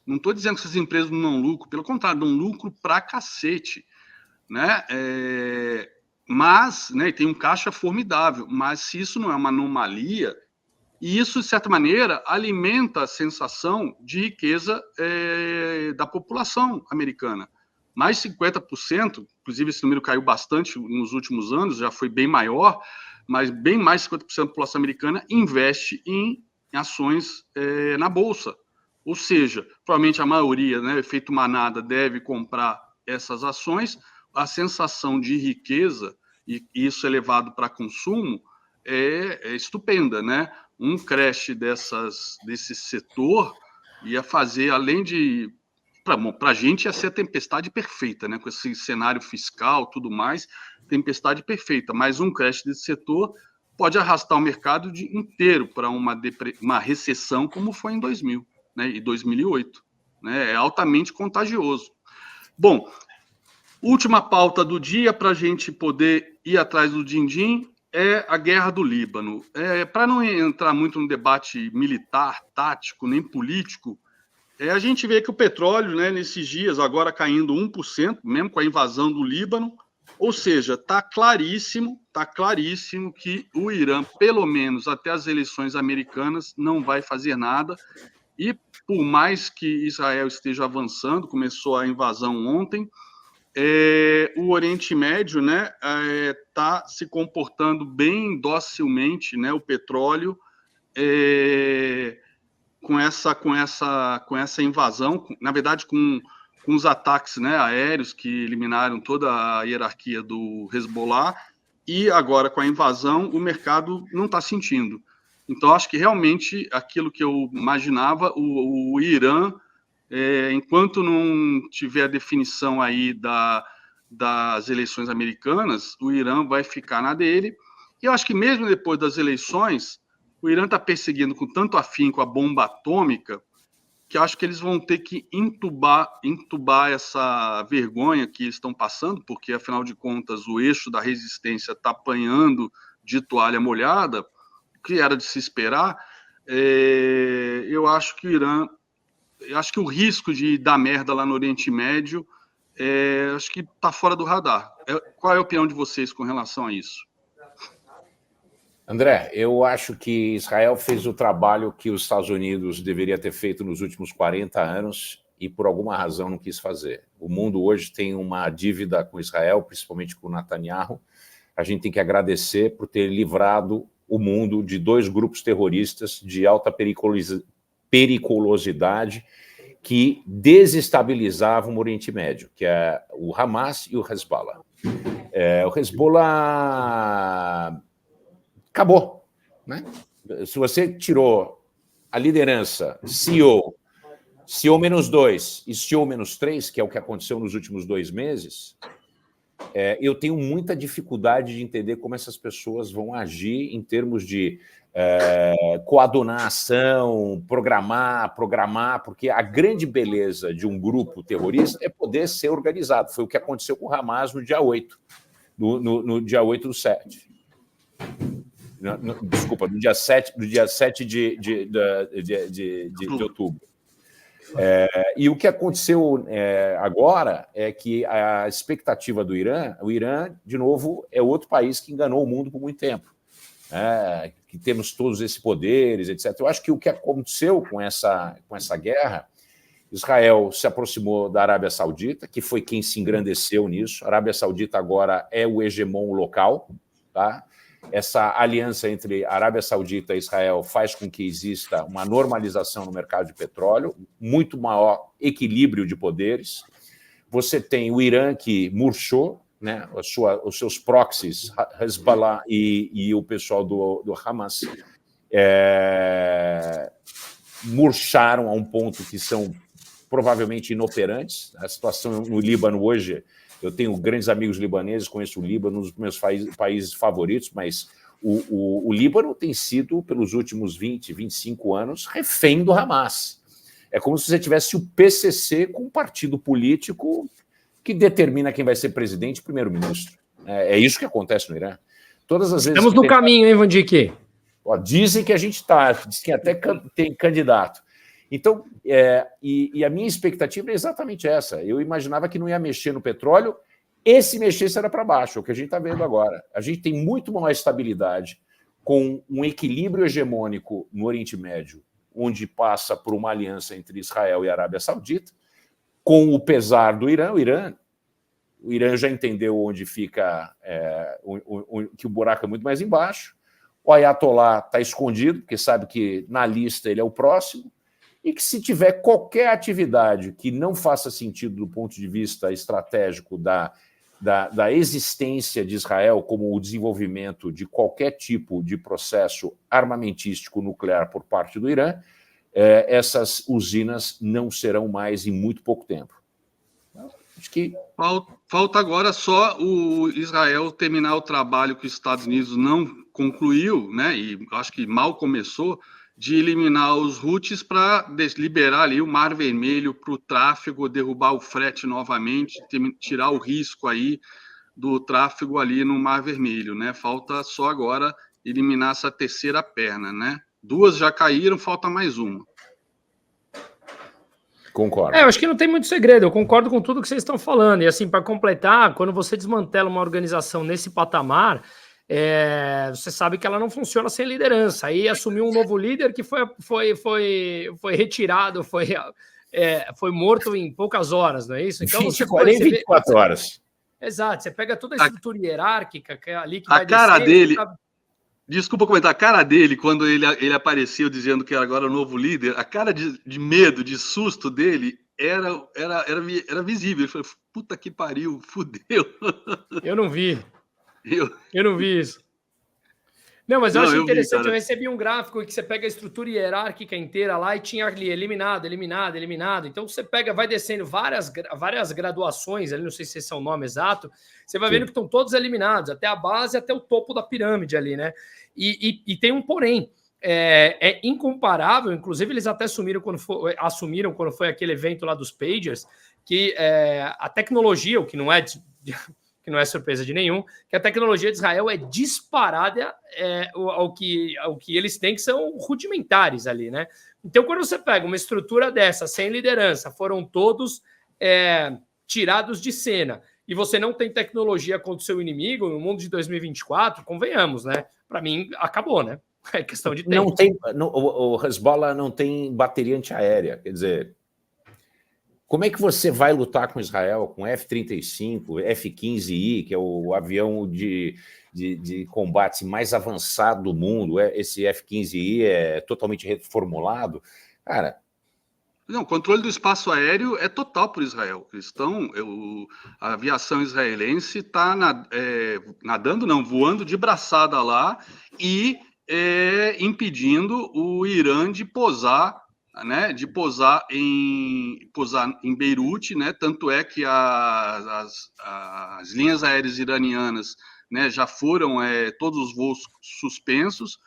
não estou dizendo que essas empresas não dão lucro, pelo contrário, dão lucro pra cacete, né? Mas, né, tem um caixa formidável, mas se isso não é uma anomalia, e isso, de certa maneira, alimenta a sensação de riqueza da população americana. Mais de 50%, inclusive esse número caiu bastante nos últimos anos, já foi bem maior, mas bem mais de 50% da população americana investe em ações na Bolsa. Ou seja, provavelmente a maioria, né, efeito manada, deve comprar essas ações. A sensação de riqueza, e isso é levado para consumo, é estupenda, né? Um crash desse setor ia fazer, além de... Para a gente ia ser a tempestade perfeita, né? Com esse cenário fiscal, tudo mais, tempestade perfeita. Mas um crash desse setor pode arrastar o mercado inteiro para uma recessão, como foi em 2000, né? E 2008. Né? É altamente contagioso. Bom, última pauta do dia para a gente poder ir atrás do din-din é a guerra do Líbano. Para não entrar muito no debate militar, tático, nem político, a gente vê que o petróleo, né, nesses dias, agora caindo 1%, mesmo com a invasão do Líbano, Ou seja, está claríssimo que o Irã, pelo menos até as eleições americanas, não vai fazer nada. E por mais que Israel esteja avançando, começou a invasão ontem, o Oriente Médio, né, está se comportando bem docilmente, né, o petróleo, com essa invasão, na verdade, com os ataques, né, aéreos que eliminaram toda a hierarquia do Hezbollah, e agora com a invasão o mercado não está sentindo. Então, acho que realmente aquilo que eu imaginava, o Irã, enquanto não tiver a definição aí das eleições americanas, o Irã vai ficar na dele. E eu acho que mesmo depois das eleições, o Irã está perseguindo com tanto afinco a bomba atômica que eu acho que eles vão ter que entubar essa vergonha que eles estão passando, porque, afinal de contas, o eixo da resistência está apanhando de toalha molhada, o que era de se esperar. Eu acho que o Irã... Eu acho que o risco de dar merda lá no Oriente Médio, acho que está fora do radar. Qual é a opinião de vocês com relação a isso? André, eu acho que Israel fez o trabalho que os Estados Unidos deveria ter feito nos últimos 40 anos e, por alguma razão, não quis fazer. O mundo hoje tem uma dívida com Israel, principalmente com Netanyahu. A gente tem que agradecer por ter livrado o mundo de dois grupos terroristas de alta periculosidade que desestabilizavam o Oriente Médio, que é o Hamas e o Hezbollah. O Hezbollah acabou, né? Se você tirou a liderança, CEO -2 e CEO -3, que é o que aconteceu nos últimos 2 meses, eu tenho muita dificuldade de entender como essas pessoas vão agir em termos de coadunar a ação, programar, porque a grande beleza de um grupo terrorista é poder ser organizado. Foi o que aconteceu com o Hamas no dia 8, no dia 8/7. Desculpa, no dia 7 de outubro. E o que aconteceu agora é que a expectativa do Irã, o Irã, de novo, é outro país que enganou o mundo por muito tempo, que temos todos esses poderes, etc. Eu acho que o que aconteceu com essa guerra, Israel se aproximou da Arábia Saudita, que foi quem se engrandeceu nisso. A Arábia Saudita agora é o hegemon local, tá? Essa aliança entre Arábia Saudita e Israel faz com que exista uma normalização no mercado de petróleo, muito maior equilíbrio de poderes. Você tem o Irã, que murchou, né, os seus proxies, Hezbollah e o pessoal do Hamas, murcharam a um ponto que são provavelmente inoperantes. A situação no Líbano hoje... Eu tenho grandes amigos libaneses, conheço o Líbano, um dos meus países favoritos, mas o Líbano tem sido, pelos últimos 20, 25 anos, refém do Hamas. É como se você tivesse o PCC com um partido político que determina quem vai ser presidente e primeiro-ministro. É isso que acontece no Irã. Todas as vezes estamos no caminho, hein, Vandique? Dizem que a gente está, dizem que até tem candidato. Então, e a minha expectativa é exatamente essa. Eu imaginava que não ia mexer no petróleo, e se mexesse era para baixo, é o que a gente está vendo agora. A gente tem muito maior estabilidade com um equilíbrio hegemônico no Oriente Médio, onde passa por uma aliança entre Israel e Arábia Saudita, com o pesar do Irã. O Irã já entendeu onde fica, que o buraco é muito mais embaixo. O Ayatollah está escondido, porque sabe que na lista ele é o próximo, e que se tiver qualquer atividade que não faça sentido do ponto de vista estratégico da existência de Israel, como o desenvolvimento de qualquer tipo de processo armamentístico nuclear por parte do Irã, essas usinas não serão mais em muito pouco tempo. Acho que... Falta agora só o Israel terminar o trabalho que os Estados Unidos não concluiu, né? E acho que mal começou, de eliminar os Houthis para liberar ali o Mar Vermelho para o tráfego, derrubar o frete novamente, tirar o risco aí do tráfego ali no Mar Vermelho, né? Falta só agora eliminar essa terceira perna, né? 2 já caíram, falta mais uma. Concordo. Eu acho que não tem muito segredo, eu concordo com tudo que vocês estão falando. E assim, para completar, quando você desmantela uma organização nesse patamar, você sabe que ela não funciona sem liderança. Aí assumiu um novo líder que foi retirado, foi morto em poucas horas, não é isso? Então você nem 24 horas. Exato, você pega toda a estrutura hierárquica que é ali que a vai cara descer, dele. Desculpa comentar, a cara dele, quando ele apareceu dizendo que era agora o novo líder, a cara de medo, de susto dele era visível. Ele falou, puta que pariu, fudeu. Eu não vi. Eu não vi isso. Não, mas eu achei interessante, eu recebi um gráfico que você pega a estrutura hierárquica inteira lá e tinha ali eliminado. Então você vai descendo várias graduações, ali não sei se esse é o nome exato, você vai vendo que estão todos eliminados, até a base, até o topo da pirâmide ali, né? E tem um porém, é incomparável, inclusive eles até assumiram quando foi aquele evento lá dos Pagers, que a tecnologia, o que não é... que não é surpresa de nenhum, que a tecnologia de Israel é disparada ao que eles têm, que são rudimentares ali, né? Então, quando você pega uma estrutura dessa, sem liderança, foram todos tirados de cena, e você não tem tecnologia contra o seu inimigo, no mundo de 2024, convenhamos, né? Para mim, acabou, né? É questão de tempo. O Hezbollah não tem bateria antiaérea, quer dizer... Como é que você vai lutar com Israel com F-35, F-15I, que é o avião de combate mais avançado do mundo? Esse F-15I é totalmente reformulado. Cara... Não, o controle do espaço aéreo é total por Israel. A aviação israelense está voando de braçada lá e impedindo o Irã de posar, né, em Beirute, né? Tanto é que as linhas aéreas iranianas, né, já foram todos os voos suspensos,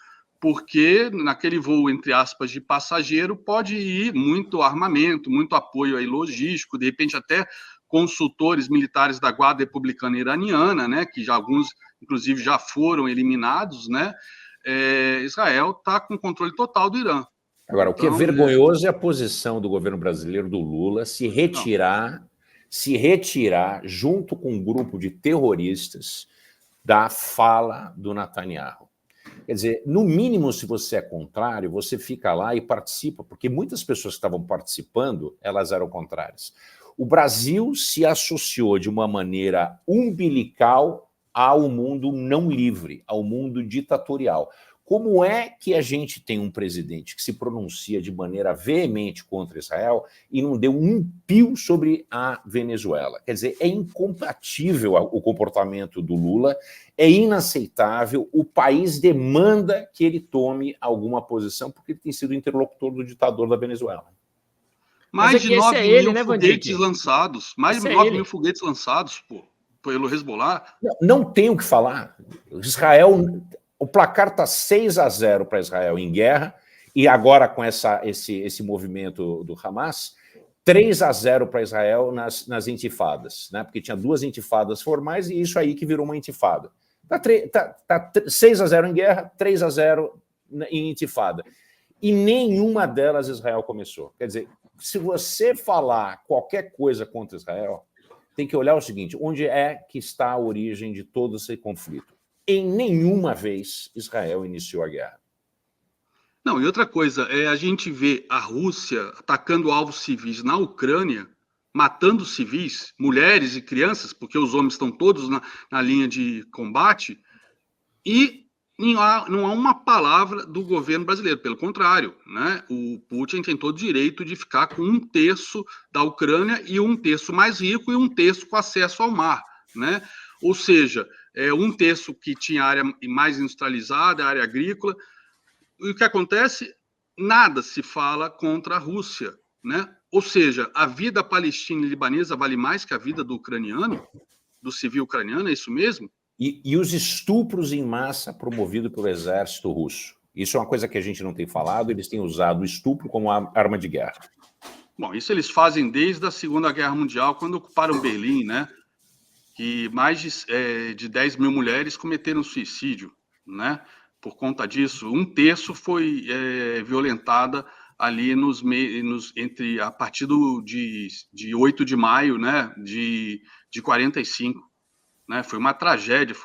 porque naquele voo, entre aspas, de passageiro, pode ir muito armamento, muito apoio aí logístico, de repente até consultores militares da Guarda Republicana Iraniana, né, que alguns, inclusive, já foram eliminados, né? Israel está com controle total do Irã. Agora, o que é vergonhoso é a posição do governo brasileiro, do Lula, se retirar junto com um grupo de terroristas da fala do Netanyahu. Quer dizer, no mínimo, se você é contrário, você fica lá e participa, porque muitas pessoas que estavam participando, elas eram contrárias. O Brasil se associou de uma maneira umbilical ao mundo não livre, ao mundo ditatorial. Como é que a gente tem um presidente que se pronuncia de maneira veemente contra Israel e não deu um pio sobre a Venezuela? Quer dizer, é incompatível o comportamento do Lula, é inaceitável, o país demanda que ele tome alguma posição porque ele tem sido interlocutor do ditador da Venezuela. Mais de 9 mil foguetes lançados, mais de 9 mil foguetes lançados, pelo Hezbollah. Não tem o que falar. Israel... O placar está 6-0 para Israel em guerra, e agora com esse movimento do Hamas, 3-0 para Israel nas intifadas, né? Porque tinha 2 intifadas formais e isso aí que virou uma intifada. Tá 6-0 em guerra, 3-0 em intifada. E nenhuma delas Israel começou. Quer dizer, se você falar qualquer coisa contra Israel, tem que olhar o seguinte, onde é que está a origem de todo esse conflito? Em nenhuma vez Israel iniciou a guerra. Não, e outra coisa, a gente vê a Rússia atacando alvos civis na Ucrânia, matando civis, mulheres e crianças, porque os homens estão todos na linha de combate, e não há uma palavra do governo brasileiro, pelo contrário, né? O Putin tem todo o direito de ficar com 1/3 da Ucrânia e 1/3 mais rico e 1/3 com acesso ao mar, né? Ou seja, 1/3 que tinha área mais industrializada, área agrícola. E o que acontece? Nada se fala contra a Rússia, né? Ou seja, a vida palestina e libanesa vale mais que a vida do ucraniano, do civil ucraniano, é isso mesmo? E os estupros em massa promovidos pelo exército russo. Isso é uma coisa que a gente não tem falado, eles têm usado o estupro como arma de guerra. Bom, isso eles fazem desde a Segunda Guerra Mundial, quando ocuparam Berlim, né? Que mais de 10 mil mulheres cometeram suicídio, né? Por conta disso, 1/3 foi violentada ali entre a partir de 8 de maio, né, de 45. Né? Foi uma tragédia,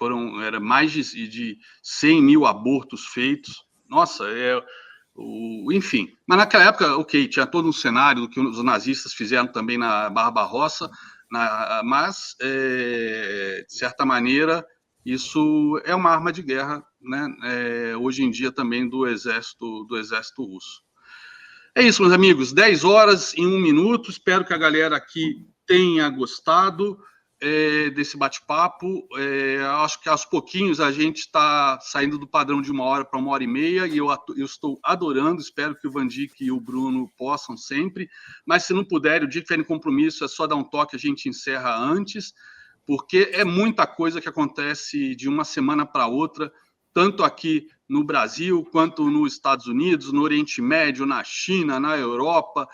era mais de 100 mil abortos feitos. Nossa, enfim. Mas naquela época, ok, tinha todo um cenário do que os nazistas fizeram também na Barbarossa, mas, de certa maneira, isso é uma arma de guerra, né? Hoje em dia também do exército russo. É isso, meus amigos, 10 horas em 1 minuto. Espero que a galera aqui tenha gostado desse bate-papo. Acho que aos pouquinhos a gente está saindo do padrão de 1 hora para 1h30 e eu estou adorando. Espero que o Van Dijk e o Bruno possam sempre, mas se não puderem, o dia que tiverem compromisso, é só dar um toque, a gente encerra antes, porque é muita coisa que acontece de uma semana para outra, tanto aqui no Brasil, quanto nos Estados Unidos, no Oriente Médio, na China, na Europa.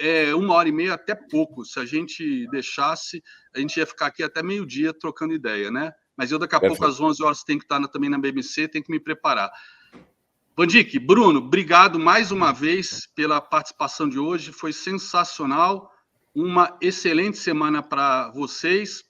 1h30 até pouco. Se a gente deixasse, a gente ia ficar aqui até meio-dia trocando ideia, né? Mas eu daqui a pouco, às 11 horas, tenho que estar também na BBC, tenho que me preparar. Van Dijk, Bruno, obrigado mais uma vez pela participação de hoje, foi sensacional. Uma excelente semana para vocês.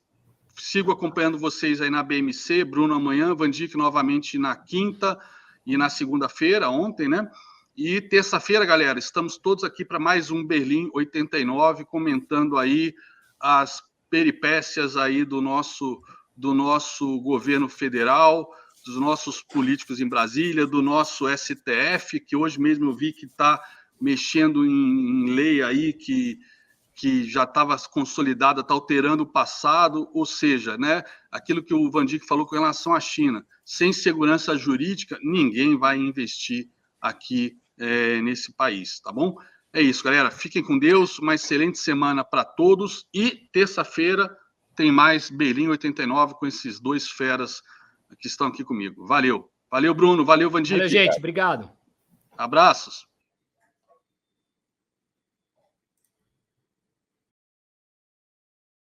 Sigo acompanhando vocês aí na BMC, Bruno amanhã, Van Dijk novamente na quinta e na segunda-feira, ontem, né? E terça-feira, galera, estamos todos aqui para mais um Berlim 89, comentando aí as peripécias aí do nosso governo federal, dos nossos políticos em Brasília, do nosso STF, que hoje mesmo eu vi que está mexendo em lei aí que já estava consolidada, está alterando o passado, ou seja, né, aquilo que o Van Dijk falou com relação à China, sem segurança jurídica, ninguém vai investir aqui nesse país, tá bom? É isso, galera, fiquem com Deus, uma excelente semana para todos e terça-feira tem mais Berlim 89 com esses dois feras que estão aqui comigo. Valeu, Bruno, valeu, Van Dijk. Valeu, gente, obrigado. Abraços.